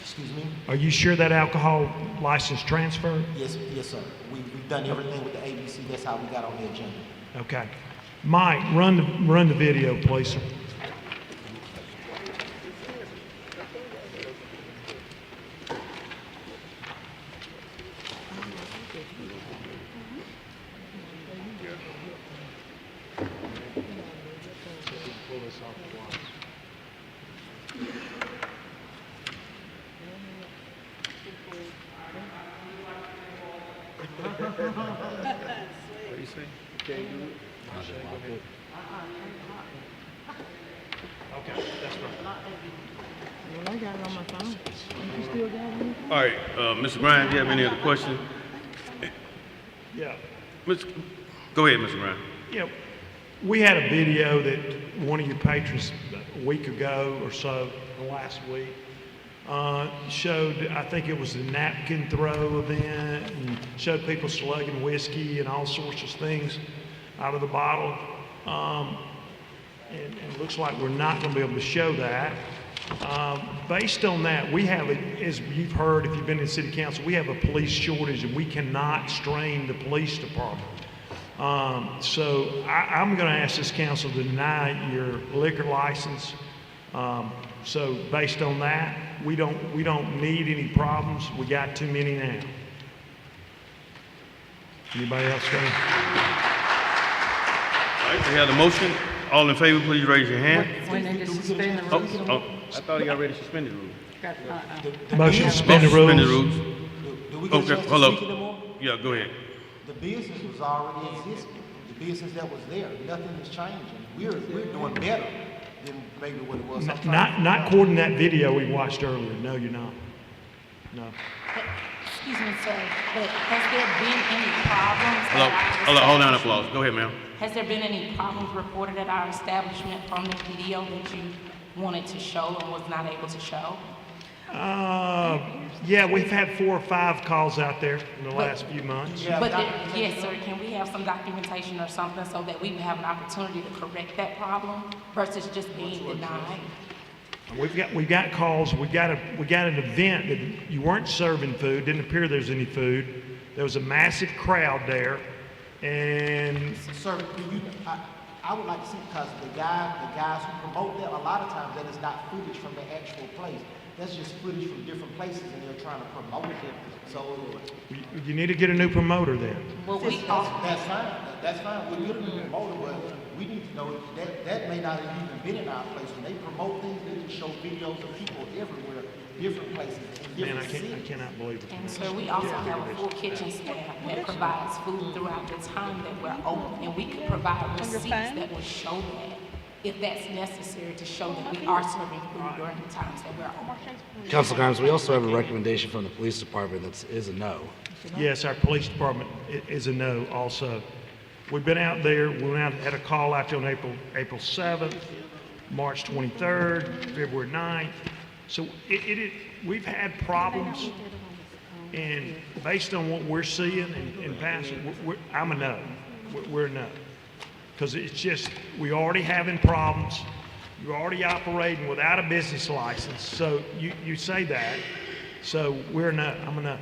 E: Excuse me?
R: Are you sure that alcohol license transferred?
E: Yes, sir. We've done everything with the ABC. That's how we got on the agenda.
R: Okay. Mike, run the video, please, sir.
I: What do you say? You can't do it?
R: Okay, that's right.
L: Well, I got it on my phone. You still got it?
G: All right, Mr. Grimes, do you have any other questions?
R: Yeah.
G: Go ahead, Mr. Grimes.
R: Yeah, we had a video that one of your patrons a week ago or so, the last week, showed, I think it was a napkin throw event, and showed people slugging whiskey and all sorts of things out of the bottle. And it looks like we're not going to be able to show that. Based on that, we have, as you've heard, if you've been in city council, we have a police shortage and we cannot strain the police department. So I'm going to ask this council to deny your liquor license. So based on that, we don't need any problems. We got too many now. Anybody else got any?
G: All right, we have the motion. All in favor, please raise your hand.
D: We need to suspend the rules.
G: I thought he already suspended the rules.
R: Motion to suspend the rules.
G: Suspend the rules.
E: Do we get a chance to
G: hold
E: speak
G: up.
E: anymore?
G: Yeah, go ahead.
E: The business was already existing. The business that was there, nothing is changing. We're doing better than maybe what it was.
R: Not according to that video we watched earlier. No, you're not. No.
P: Excuse me, sir, but has there been any problems?
G: Hold on, applause. Go ahead, ma'am.
P: Has there been any problems reported at our establishment from the video that you wanted to show and was not able to show?
R: Yeah, we've had 4 or 5 calls out there in the last few months.
P: Yes, sir, can we have some documentation or something so that we have an opportunity to correct that problem versus just being denied?
R: We've got calls. We got an event that you weren't serving food. Didn't appear there's any food. There was a massive crowd there, and
E: Sir, I would like to see, because the guys who promote that, a lot of times that is not footage from the actual place. That's just footage from different places, and they're trying to promote it. So
R: you need to get a new promoter there.
P: Well,
E: that's fine. That's fine. We'll get a new promoter, but we need to know that may not have even been in our place. When they promote things, they just show videos of people everywhere, different places, in different cities.
R: I cannot believe it.
P: And sir, we also have a full kitchen staff that provides food throughout the time that we're open, and we could provide receipts that will show that, if that's necessary, to show that we are serving food during the times that we're open.
B: Councilor Grimes, we also have a recommendation from the police department that is a no.
R: Yes, our police department is a no also. We've been out there, we went out, had a call out there on April 7th. March 23rd, February 9th. So we've had problems, and based on what we're seeing and passing, I'm a no. We're a no. Because it's just, we already having problems. You're already operating without a business license. So you say that. So we're a no. I'm a no.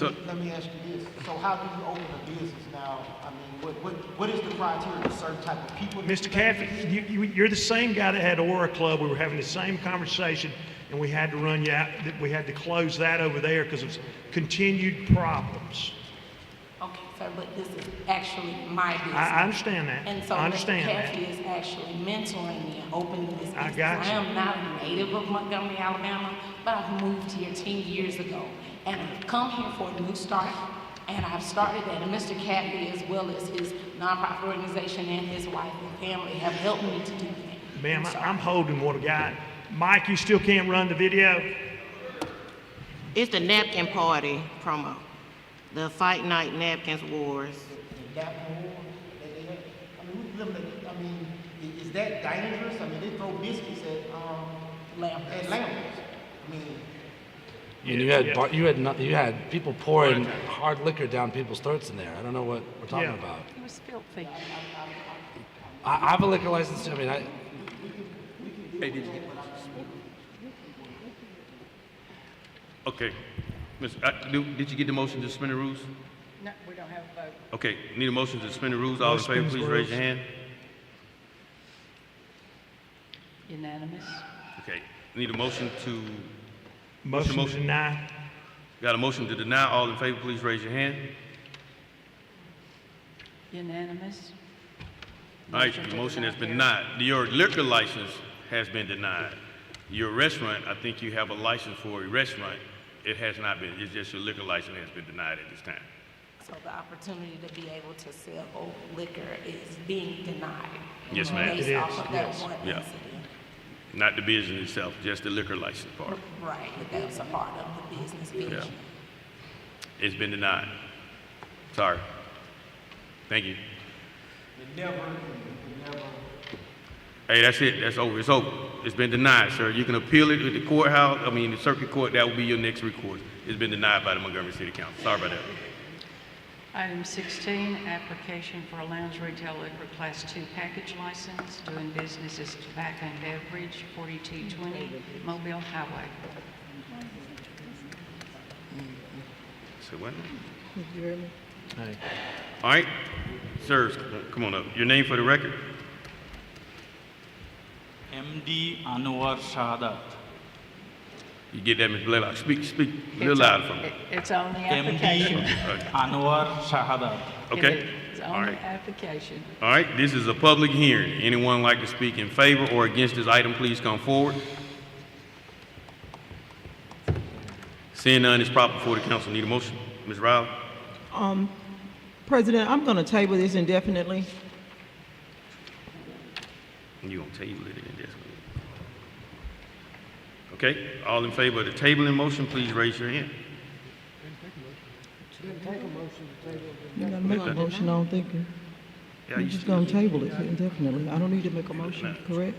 E: Let me ask you this. So how do you open a business now? I mean, what is the criteria for certain type of people?
R: Mr. Caffey, you're the same guy that had Aura Club. We were having the same conversation, and we had to run you out. We had to close that over there because of continued problems.
P: Okay, sir, but this is actually my business.
R: I understand that.
P: And so
R: I understand
P: Mr.
R: that.
P: Caffey is actually mentoring me and opening this business.
R: I got you.
P: I am not a native of Montgomery, Alabama, but I've moved here 10 years ago. And I've come here for a new start, and I've started that. And Mr. Caffey, as well as his nonprofit organization and his wife and family, have helped me to do that.
R: Ma'am, I'm holding what I got. Mike, you still can't run the video?
M: It's the napkin party promo. The Fight Night Napkins Wars.
E: Is that dangerous? I mean, they throw biscuits at Lambert's. I mean,
B: And you had people pouring hard liquor down people's throats in there. I don't know what we're talking about.
D: It was filthy.
B: I have a liquor license. I mean,
G: Hey, did you get? Okay, did you get the motion to suspend the rules?
D: No, we don't have a vote.
G: Okay, need a motion to suspend the rules. All in favor, please raise your hand.
D: Unanimous.
G: Okay, need a motion to.
R: Motion to deny.
G: Got a motion to deny. All in favor, please raise your hand.
D: Unanimous.
G: All right, your motion has been denied. Your liquor license has been denied. Your restaurant, I think you have a license for a restaurant. It has not been. It's just your liquor license has been denied at this time.
P: So the opportunity to be able to sell liquor is being denied.
G: Yes, ma'am.
P: Based off of that one
G: Yeah.
P: incident.
G: Not the business itself, just the liquor license part.
P: Right, but that's a part of the business vision.
G: Yeah. It's been denied. Sorry. Thank you. Hey, that's it. That's over. It's over. It's been denied, sir. You can appeal it with the courthouse. I mean, the circuit court. That will be your next recourse. It's been denied by the Montgomery City Council. Sorry about that.
D: Item 16, application for a lounge retail liquor class 2 package license, doing business as Tobacco and Beverage, 4220 Mobile Highway.
G: Say what?
R: Hey.
G: All right, sir, come on up. Your name for the record?
F: MD Anwar Shahadat.
G: You get that, Ms. Blaylock? Speak a little louder for me.
D: It's on the application.
F: MD Anwar Shahadat.
G: Okay.
D: It's on the application.
G: All right, this is a public hearing. Anyone like to speak in favor or against this item, please come forward. Seeing none, it's proper before the council. Need a motion? Ms. Riley?
L: President, I'm going to table this indefinitely.
G: You're going to table it indefinitely. Okay, all in favor of the tabling motion, please raise your hand.
L: You got to make a motion, I don't think. You're just going to table it indefinitely. I don't need to make a motion, correct?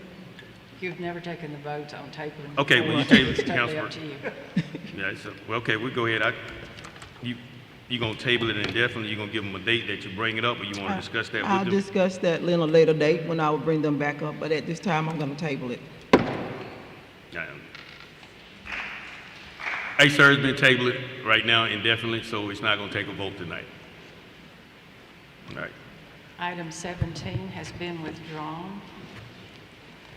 D: You've never taken the vote on tabling.
G: Okay, well, you
D: before.
G: table it,
D: It's totally
G: Councilor.
D: up to you.
G: Yeah, well, okay, we'll go ahead. You gonna table it indefinitely? You gonna give them a date that you bring it up, or you want to discuss that with
L: I'll
G: them?
L: discuss that at a later date when I will bring them back up, but at this time, I'm going to table it.
G: Yeah. Hey, sir, it's been tabled right now indefinitely, so it's not gonna take a vote tonight. All right.
D: Item 17 has been withdrawn.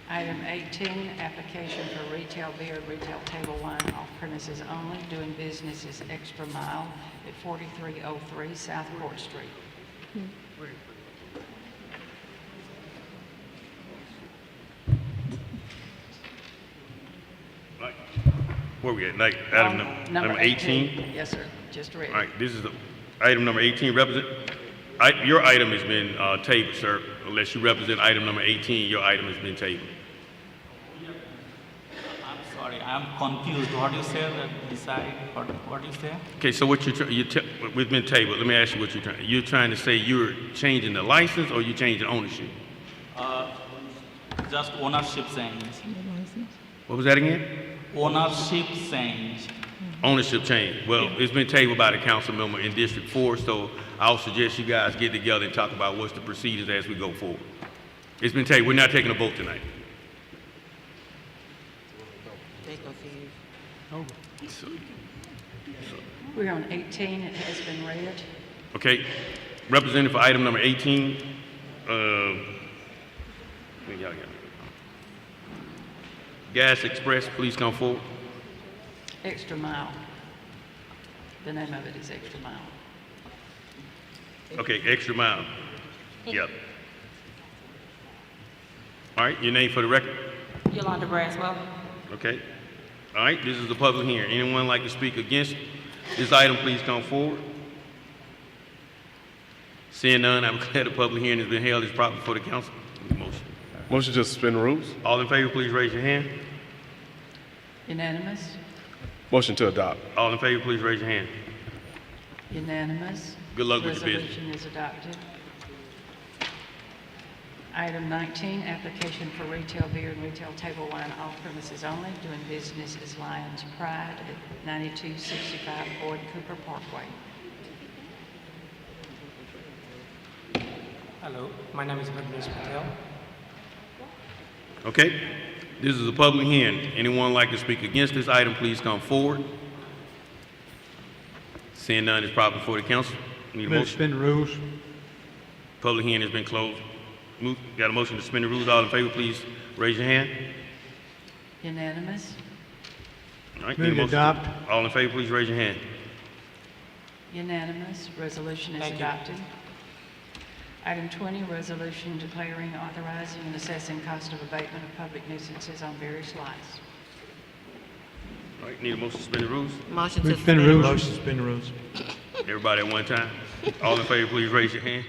D: Item 18, application for retail beer, retail table wine off premises only, doing business as Extra Mile at 4303 South Court Street.
G: Where we at? Like, item number 18?
D: Yes, sir. Just read.
G: All right, this is item number 18. Your item has been tabled, sir. Unless you represent item number 18, your item has been tabled.
F: I'm sorry, I'm confused. What do you say that decide? What do you say?
G: Okay, so what we've been tabled. Let me ask you what you're trying to say. You're changing the license or you're changing ownership?
F: Just ownership change.
G: What was that again?
F: Ownership change.
G: Ownership change. Well, it's been tabled by the council member in District 4, so I'll suggest you guys get together and talk about what's the procedures as we go forward. It's been tabled. We're not taking a vote tonight.
M: They confused.
D: We're on 18, it has been read.
G: Okay, representative for item number 18, Gas Express, please come forward.
D: Extra Mile. The name of it is Extra Mile.
G: Okay, Extra Mile. Yep. All right, your name for the record?
P: Yolanda Braswell.
G: Okay. All right, this is the public hearing. Anyone like to speak against this item, please come forward. Seeing none, I declare the public hearing has been held as proper before the council. Motion.
I: Motion to suspend the rules.
G: All in favor, please raise your hand.
D: Unanimous?
I: Motion to adopt.
G: All in favor, please raise your hand.
D: Unanimous?
G: Good luck with your business.
D: Resolution is adopted. Item 19, application for retail beer and retail table wine off premises only, doing business as Lion's Pride at 9265 Boyd Cooper Parkway.
J: Hello, my name is Vignesh Patel.
G: Okay, this is a public hearing. Anyone like to speak against this item, please come forward. Seeing none is proper before the council. Need a motion?
V: Suspend the rules.
G: Public hearing has been closed. Got a motion to suspend the rules. All in favor, please raise your hand.
D: Unanimous?
G: All right,
V: Move
G: need a
V: to
G: motion?
V: adopt.
G: All in favor, please raise your hand.
D: Unanimous. Resolution is adopted. Item 20, resolution declaring, authorizing, and assessing cost of abatement of public nuisances on various lots.
G: All right, need a motion to suspend the rules.
M: Motion to
V: Suspend
M: suspend
V: the rules.
M: rules.
R: Motion to suspend the rules.
G: Everybody at one time. All in favor, please raise your hand.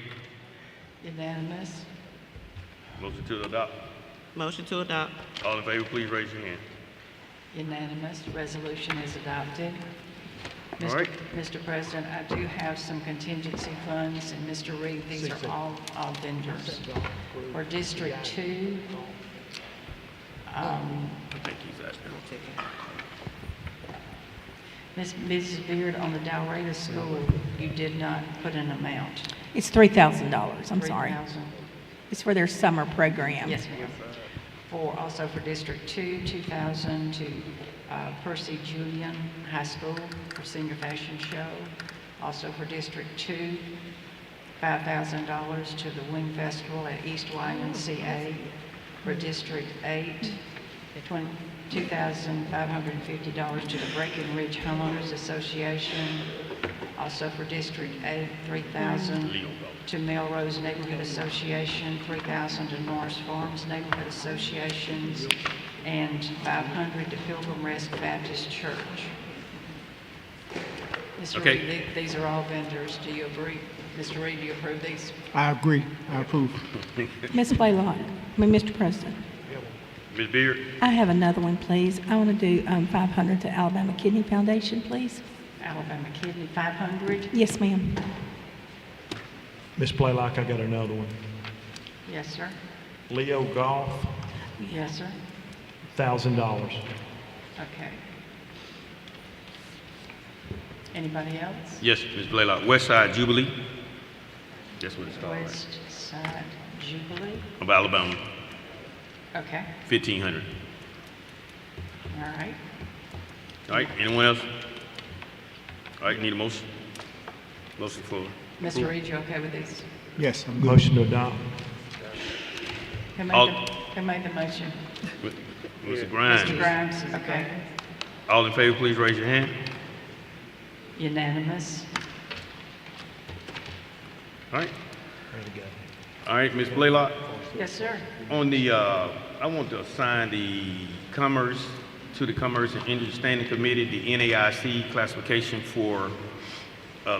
D: Unanimous?
G: Motion to adopt.
M: Motion to adopt.
G: All in favor, please raise your hand.
D: Unanimous. Resolution is adopted.
G: All right.
D: Mr. President, I do have some contingency funds, and Mr. Reed, these are all vendors. For District 2,
G: I think he's out there.
D: Mrs. Beard, on the Dalrata School, you did not put an amount.
H: It's $3,000, I'm sorry.
D: 3,000.
H: It's for their summer program.
D: Yes, ma'am. Also for District 2, 2,000 to Percy Julian High School for Senior Fashion Show. Also for District 2, $5,000 to the Wing Festival at East YMCA. For District 8, $2,550 to the Breckenridge Homeowners Association. Also for District 8, $3,000 to Melrose Neighborhood Association, $3,000 to Norris Farms Neighborhood Associations, and $500 to Pilgrim Rest Baptist Church. Mr.
G: Okay.
D: Reed, these are all vendors. Do you agree? Mr. Reed, do you approve these?
K: I agree. I approve.
H: Mr. President,
G: Ms. Beard?
H: I have another one, please. I want to do $500 to Alabama Kidney Foundation, please.
D: Alabama Kidney, $500?
H: Yes, ma'am.
R: Ms. Blaylock, I got another one.
D: Yes, sir.
R: Leo Golf,
D: Yes, sir.
R: $1,000.
D: Okay. Anybody else?
G: Yes, Ms. Blaylock. West Side Jubilee. That's what it's called.
D: West Side Jubilee?
G: Of Alabama,
D: Okay,
G: 1,500.
D: all right.
G: All right, anyone else? All right, need a motion? Motion for
D: Mr.
G: approval.
D: Reed, you okay with these?
K: Yes, I'm good.
R: Motion to adopt.
D: Who
G: All-
D: made the motion?
G: Mr. Grimes.
D: Mr. Grimes, okay.
G: All in favor, please raise your hand.
D: Unanimous?
G: All right. All right, Ms. Blaylock,
D: Yes, sir.
G: on the, I want to assign the Commerce to the Commerce and Industry Standing Committee, the NAIC classification for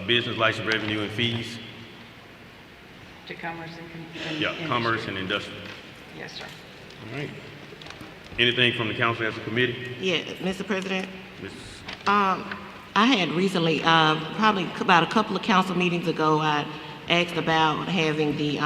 G: business license revenue and fees.
D: To Commerce and
G: Yeah,
D: Industry.
G: Commerce and Industrial.
D: Yes, sir.
G: All right. Anything from the council as a committee?
M: Yeah, Mr. President.
G: Ms.
M: I had recently, probably about a couple of council meetings ago, I asked about having the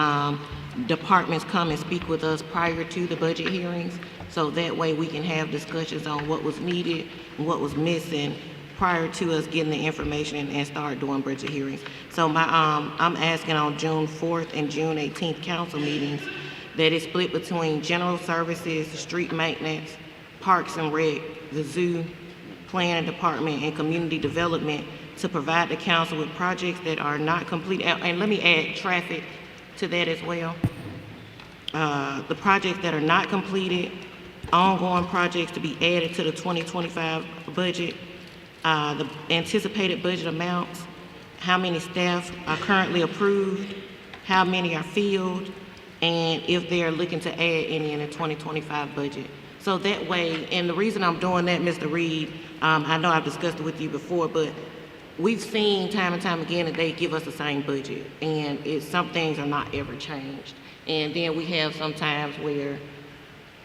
M: departments come and speak with us prior to the budget hearings, so that way we can have discussions on what was needed and what was missing prior to us getting the information and start doing budget hearings. So I'm asking on June 4th and June 18th council meetings that it's split between general services, street maintenance, parks and rec, the zoo, planning department, and community development to provide the council with projects that are not complete. And let me add traffic to that as well. The projects that are not completed, ongoing projects to be added to the 2025 budget, the anticipated budget amounts, how many staff are currently approved, how many are filled, and if they're looking to add any in the 2025 budget. So that way, and the reason I'm doing that, Mr. Reed, I know I've discussed it with you before, but we've seen time and time again that they give us the same budget, and some things are not ever changed. And then we have some times where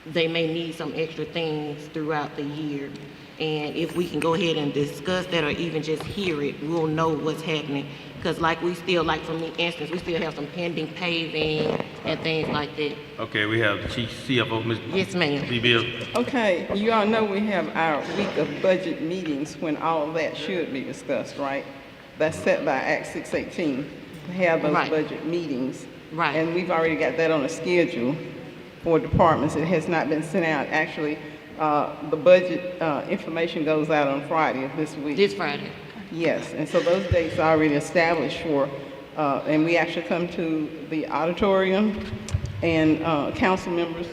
M: they may need some extra things throughout the year. And if we can go ahead and discuss that or even just hear it, we'll know what's happening. Because like for me, instance, we still have some pending paving and things like that.
G: Okay, we have the Chief CFO, Ms.
M: Yes, ma'am.
G: B-Bill.
L: Okay, you all know we have our week of budget meetings when all of that should be discussed, right? That's set by Act 618 to have those
M: Right.
L: budget meetings.
M: Right.
L: And we've already got that on a schedule for departments. It has not been sent out. Actually, the budget information goes out on Friday of this week.
M: This Friday.
L: Yes, and so those dates are already established for, and we actually come to the auditorium, and council members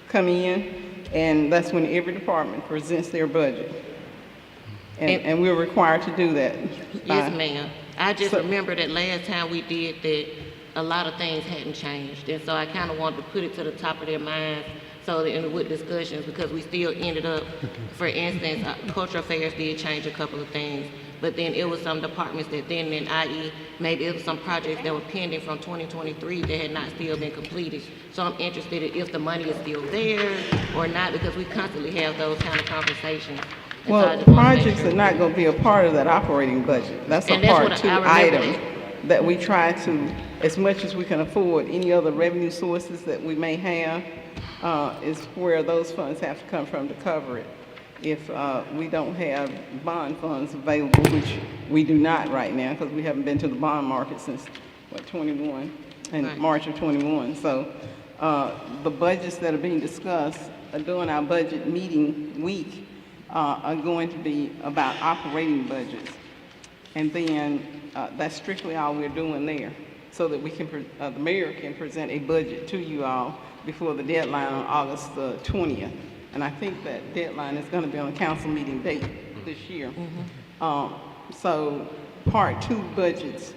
L: come in, and that's when every department presents their budget. And we're required to do that.
M: Yes, ma'am. I just remember that last time we did that, a lot of things hadn't changed. And so I kind of wanted to put it to the top of their minds so that with discussions, because we still ended up, for instance, cultural affairs did change a couple of things, but then it was some departments that then, i.e., maybe it was some projects that were pending from 2023 that had not still been completed. So I'm interested in if the money is still there or not, because we constantly have those kind of conversations. And so I
L: Well,
M: just wanna make
L: projects
M: sure.
L: are not going to be a part of that operating budget. That's a
M: And that's
L: part
M: what
L: two
M: I remember
L: item that we try to, as much as we can afford, any other revenue sources that we may have, is where those funds have to come from to cover it. If we don't have bond funds available, which we do not right now, because we haven't been to the bond market since, 21, in
M: Right.
L: March of 21. So the budgets that are being discussed during our budget meeting week are going to be about operating budgets. And then that's strictly all we're doing there, so that we can, the mayor can present a budget to you all before the deadline on August the 20th. And I think that deadline is going to be on a council meeting date this year. So part two budgets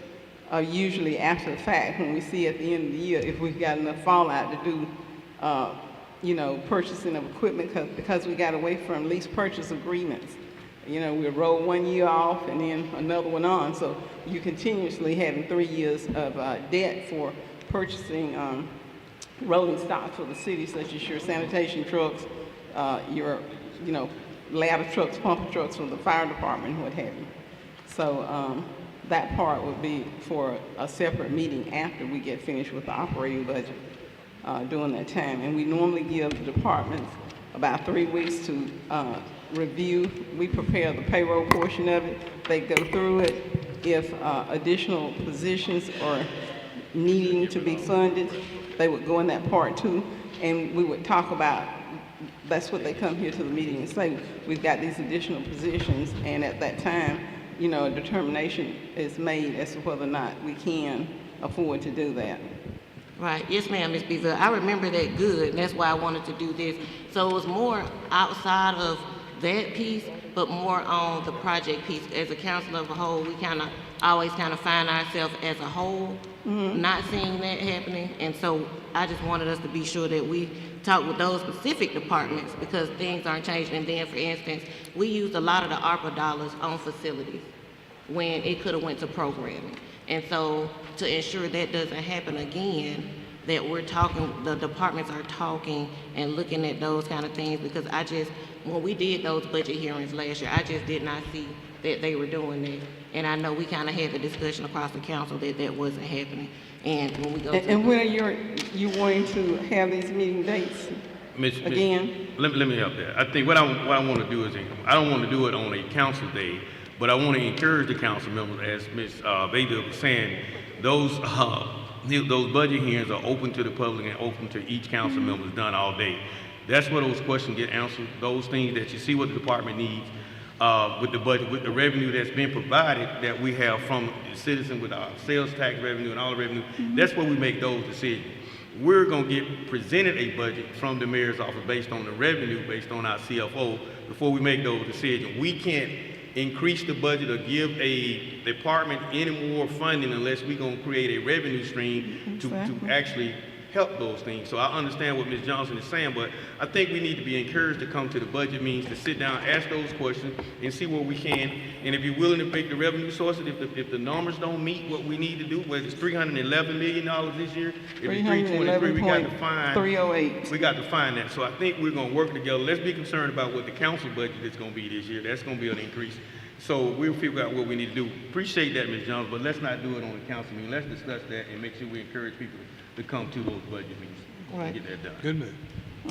L: are usually after the fact, when we see at the end of the year if we've got enough fallout to do, purchasing of equipment, because we got away from lease purchase agreements. We roll 1 year off and then another one on. So you continuously having 3 years of debt for purchasing rolling stock for the city, such as your sanitation trucks, your, ladder trucks, pumper trucks for the fire department, what have you. So that part would be for a separate meeting after we get finished with the operating budget during that time. And we normally give the departments about 3 weeks to review. We prepare the payroll portion of it. They go through it. If additional positions are needing to be funded, they would go in that part too. And we would talk about, that's what they come here to the meeting and say, we've got these additional positions, and at that time, a determination is made as to whether or not we can afford to do that.
M: Right, yes ma'am, Ms. Beaver. I remember that good, and that's why I wanted to do this. So it was more outside of that piece, but more on the project piece. As a council of a whole, we always find ourselves as a whole, not seeing that happening. And so I just wanted us to be sure that we talk with those specific departments, because things aren't changing. And then, for instance, we used a lot of the ARPA dollars on facilities when it could have went to programming. And so to ensure that doesn't happen again, that we're talking, the departments are talking and looking at those kind of things, because when we did those budget hearings last year, I just did not see that they were doing that. And I know we kind of had the discussion across the council that wasn't happening. And when we go to...
L: And when are you wanting to have these meeting dates again?
G: Let me help that. I think what I want to do is, I don't want to do it on a council day, but I want to encourage the council members, as Ms. Baby was saying, those budget hearings are open to the public and open to each council member. It's done all day. That's where those questions get answered. Those things that you see what the department needs with the budget, with the revenue that's been provided that we have from the citizens with our sales tax revenue and all the revenue, that's where we make those decisions. We're going to get presented a budget from the mayor's office based on the revenue, based on our CFO, before we make those decisions. We can't increase the budget or give a department any more funding unless we're going to create a revenue stream to actually help those things. So I understand what Ms. Johnson is saying, but I think we need to be encouraged to come to the budget meetings, to sit down, ask those questions, and see where we can. And if you're willing to make the revenue sources, if the numbers don't meet what we need to do, whether it's $311 million this year, if it's 323, we got to find
L: 308.
G: We got to find that. So I think we're going to work together. Let's be concerned about what the council budget is going to be this year. That's going to be an increase. So we'll figure out what we need to do. Appreciate that, Ms. Johnson, but let's not do it on the council meeting. Let's discuss that and make sure we encourage people to come to those budget meetings and get that done.
V: Good move.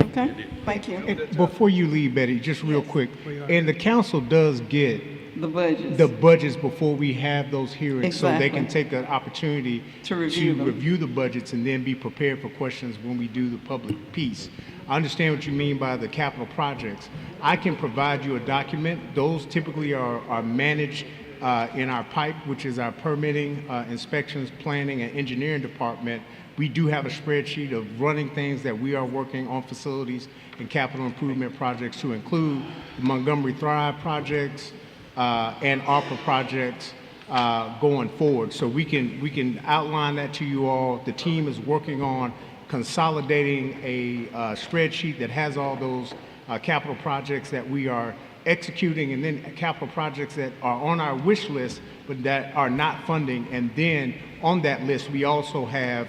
L: Okay, thank you.
O: And before you leave, Betty, just real quick, and the council does get
L: the
O: budgets before we have those hearings, so they can take an opportunity
L: to review
O: the budgets and then be prepared for questions when we do the public piece. I understand what you mean by the capital projects. I can provide you a document. Those typically are managed in our PIPE, which is our permitting, inspections, planning, and engineering department. We do have a spreadsheet of running things that we are working on facilities and capital improvement projects, to include the Montgomery Thrive projects and ARPA projects going forward. So we can outline that to you all. The team is working on consolidating a spreadsheet that has all those capital projects that we are executing, and then capital projects that are on our wish list but that are not funding. And then on that list, we also have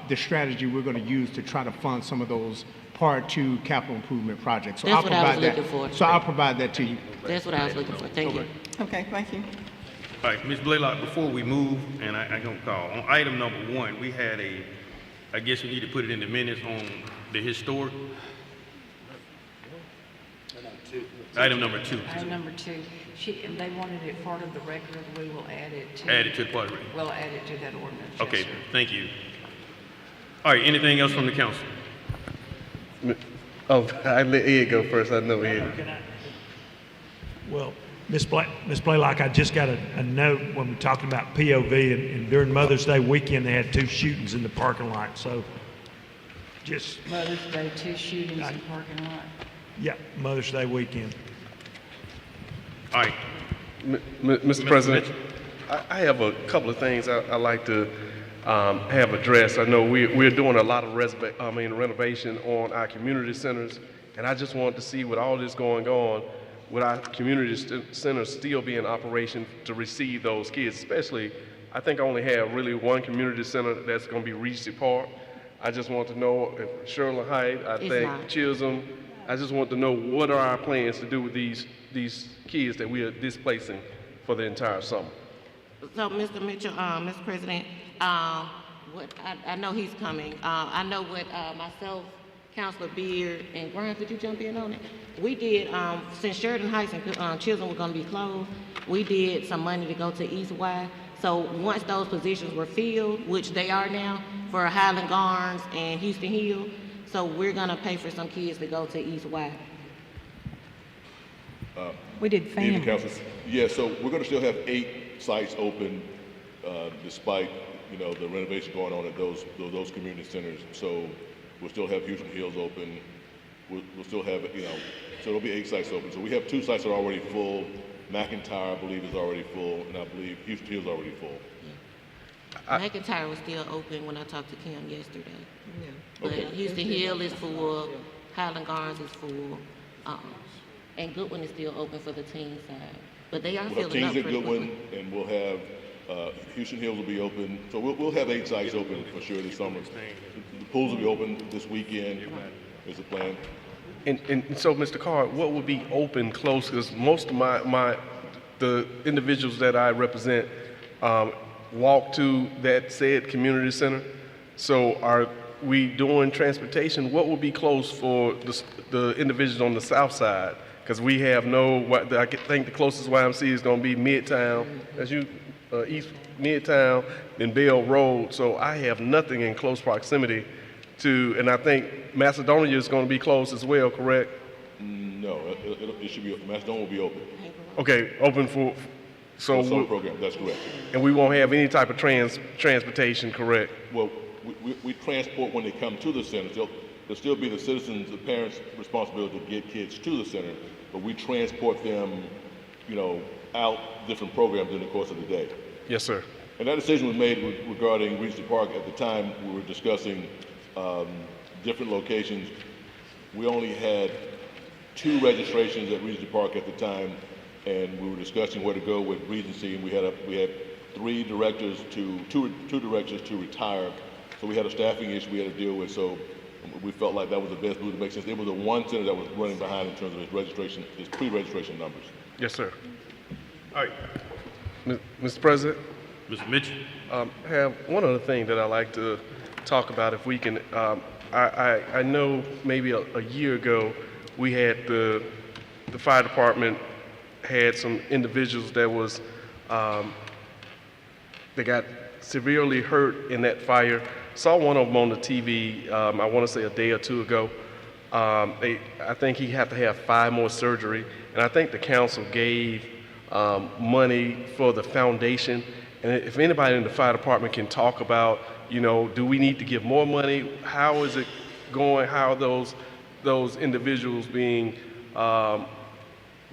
O: the strategy we're going to use to try to fund some of those Part 2 capital improvement projects. So
M: That's what I was looking for.
O: So I'll provide that to you.
M: That's what I was looking for. Thank you.
L: Okay, thank you.
G: All right, Ms. Blaylock, before we move, and I don't call, on item number 1, we had I guess we need to put it in the minutes on the historic. Item number 2.
D: Item number 2. They wanted it part of the record. We will add it to...
G: Add it to the part of it.
D: We'll add it to that ordinance.
G: Okay,
D: yes, sir.
G: thank you. All right, anything else from the council?
I: Oh, I let Ed go first. I know Ed.
R: Well, Ms. Blaylock, I just got a note when we're talking about POV, and during Mother's Day weekend, they had 2 shootings in the parking lot, so just...
D: Mother's Day, 2 shootings in parking lot.
R: Yeah, Mother's Day weekend.
G: All right.
I: Mr. President, I have a couple of things I'd like to have addressed. I know we're doing a lot of renovation on our community centers, and I just wanted to see, with all this going on, would our community centers still be in operation to receive those kids? Especially, I think I only have really one community center that's going to be Regency Park. I just want to know if Sherland Heights, I think Chisholm. I just want to know, what are our plans to do with these kids that we are displacing for the entire summer?
M: So, Mr. Mitchell, Mr. President, I know he's coming. I know what myself, Councillor Beard, and Grimes, could you jump in on it? We did, since Sheridan Heights and Chisholm were going to be closed, we did some money to go to East Y. So once those positions were filled, which they are now, for Highland Gardens and Houston Hill, so we're going to pay for some kids to go to East Y.
H: We did family.
S: Yeah, so we're going to still have 8 sites open despite, the renovation going on at those community centers. So we'll still have Houston Hills open. We'll still have, so there'll be 8 sites open. So we have 2 sites that are already full. McIntyre, I believe, is already full, and I believe Houston Hills is already full.
M: McIntyre was still open when I talked to Kim yesterday.
L: Yeah.
M: But
S: Okay.
M: Houston Hill is full, Highland Gardens is full, and Goodwin is still open for the teen side. But they are
S: We'll have
M: filling up
S: teens at
M: pretty
S: Goodwin,
M: quickly.
S: and we'll have Houston Hills will be open. So we'll have 8 sites open for sure this summer. The pools will be open this weekend is the plan.
I: And so, Mr. Carr, what would be open close? Because most of the individuals that I represent walk to that said community center. So are we doing transportation? What would be close for the individuals on the south side? Because we have I think the closest YMCA is going to be Midtown, East Midtown, then Bell Road. So I have nothing in close proximity to, and I think Macedonia is going to be close as well, correct?
S: No, it should be, Macedonia will be open.
I: Okay, open for
S: summer program, that's correct.
I: And we won't have any type of transportation, correct?
S: Well, we transport when they come to the center. There'll still be the citizens, the parents' responsibility to get kids to the center, but we transport them, out different programs in the course of the day.
I: Yes, sir.
S: And that decision was made regarding Regency Park. At the time, we were discussing different locations. We only had 2 registrations at Regency Park at the time, and we were discussing where to go with Regency, and we had 2 directors to retire. So we had a staffing issue we had to deal with. So we felt like that was the best move to make sense. It was the one center that was running behind in terms of his pre-registration numbers.
I: Yes, sir. All right, Mr. President.
G: Mr. Mitchell.
I: Have one other thing that I like to talk about, if we can. I know maybe a year ago we had the fire department had some individuals that was they got severely hurt in that fire. Saw one of them on the TV. I want to say a day or 2 ago. I think he had to have 5 more surgery, and I think the council gave money for the foundation. And if anybody in the fire department can talk about, do we need to give more money? How is it going? How are those individuals being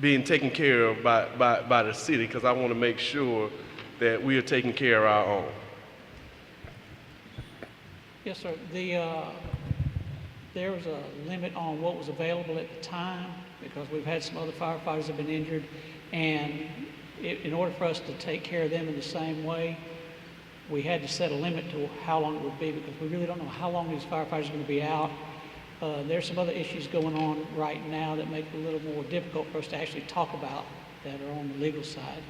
I: taken care of by the city? Because I want to make sure that we are taking care of our own.
J: Yes, sir. There was a limit on what was available at the time because we've had some other firefighters have been injured, and in order for us to take care of them in the same way, we had to set a limit to how long it would be because we really don't know how long these firefighters are going to be out. There's some other issues going on right now that make it a little more difficult for us to actually talk about that are on the legal side.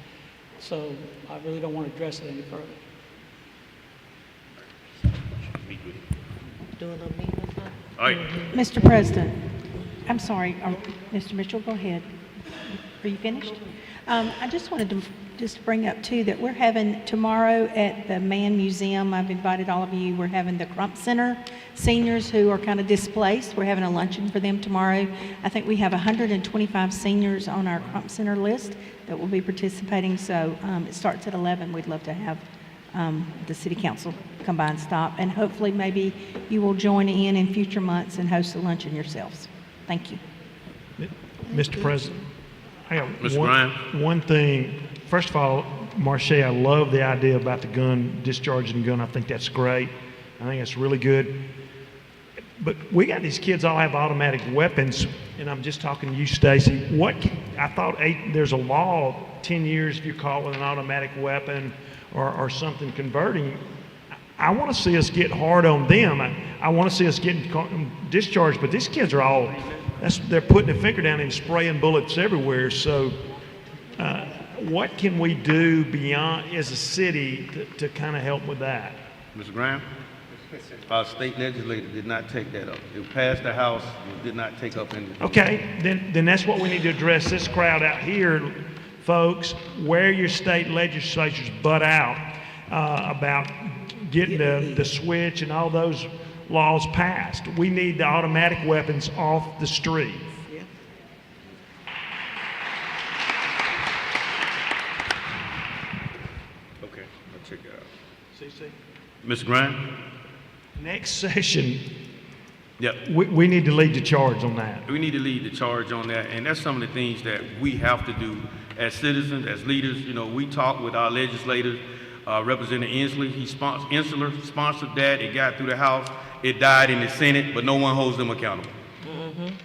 J: So I really don't want to address it any further.
M: Do a little meeting or something?
G: All right.
A: Mr. President, I'm sorry, Mr. Mitchell, go ahead. Are you finished? I just wanted to bring up too that we're having tomorrow at the Mann Museum, I've invited all of you, we're having the Crump Center seniors who are kind of displaced. We're having a luncheon for them tomorrow. I think we have 125 seniors on our Crump Center list that will be participating. So it starts at 11. We'd love to have the City Council come by and stop. And hopefully maybe you will join in future months and host a luncheon yourselves. Thank you.
R: Mr. President, I have
G: Mr.
R: one thing. First of all, Marche, I love the idea about the gun, discharging the gun. I think that's great. I think that's really good. But we got these kids all have automatic weapons, and I'm just talking to you, Stacy. I thought there's a law, 10 years if you're caught with an automatic weapon or something converting. I want to see us get hard on them. I want to see us getting discharged, but these kids are they're putting their finger down and spraying bullets everywhere. So what can we do beyond, as a city, to kind of help with that?
G: Mr. Graham? Our state legislator did not take that up. It passed the House, it did not take up any.
R: Okay, then that's what we need to address. This crowd out here, folks, wear your state legislatures butt out about getting the switch and all those laws passed. We need the automatic weapons off the street.
G: Okay, I'll check that out.
R: CC?
G: Mr. Graham?
R: Next session,
G: Yep.
R: we need to lead the charge on that.
G: We need to lead the charge on that, and that's some of the things that we have to do as citizens, as leaders. We talk with our legislators. Representative Insler sponsored that. It got through the House. It died in the Senate, but no one holds them accountable.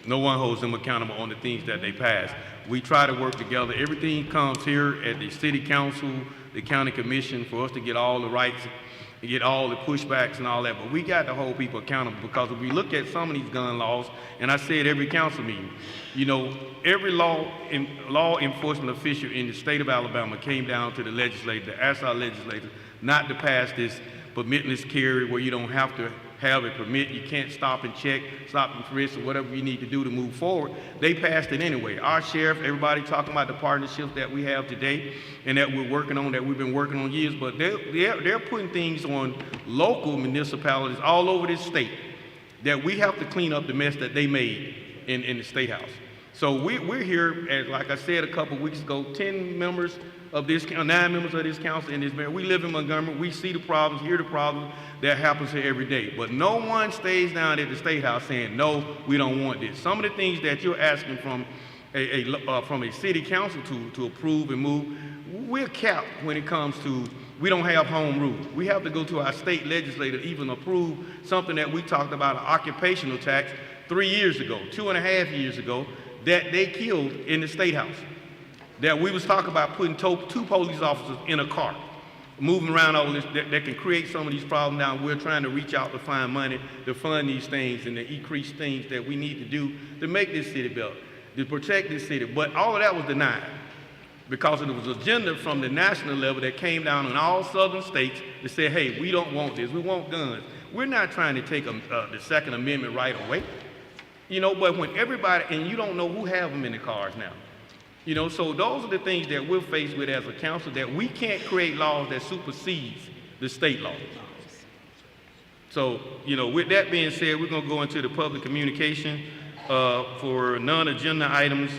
G: No one holds them accountable on the things that they pass. We try to work together. Everything comes here at the city council, the county commission, for us to get all the rights and get all the pushbacks and all that. But we got to hold people accountable, because if we look at some of these gun laws, and I say it every council meeting, you know, every law enforcement official in the state of Alabama came down to the legislature, asked our legislators not to pass this permitless carry where you don't have to have a permit, you can't stop and check, stop and frisk, or whatever you need to do to move forward. They passed it anyway. Our sheriff, everybody talking about the partnerships that we have today and that we're working on, that we've been working on years, but they're putting things on local municipalities all over this state that we have to clean up the mess that they made in the State House. So we're here, as like I said a couple weeks ago, 10 members of this, 9 members of this council and this mayor. We live in Montgomery. We see the problems, hear the problems that happens here every day. But no one stays down at the State House saying, no, we don't want this. Some of the things that you're asking from a city council to approve and move, we're capped when it comes to, we don't have home rule. We have to go to our state legislature to even approve something that we talked about, an occupational tax 3 years ago, 2.5 years ago, that they killed in the State House. That we was talking about putting 2 police officers in a car, moving around all this, that can create some of these problems. Now we're trying to reach out to find money to fund these things and to increase things that we need to do to make this city better, to protect this city. But all of that was denied because there was an agenda from the national level that came down in all southern states that said, hey, we don't want this, we want guns. We're not trying to take the Second Amendment right away. You know, but when everybody, and you don't know who have them in the cars now. You know, so those are the things that we're faced with as a council, that we can't create laws that supersedes the state law. So, you know, with that being said, we're going to go into the public communication for non-agenda items.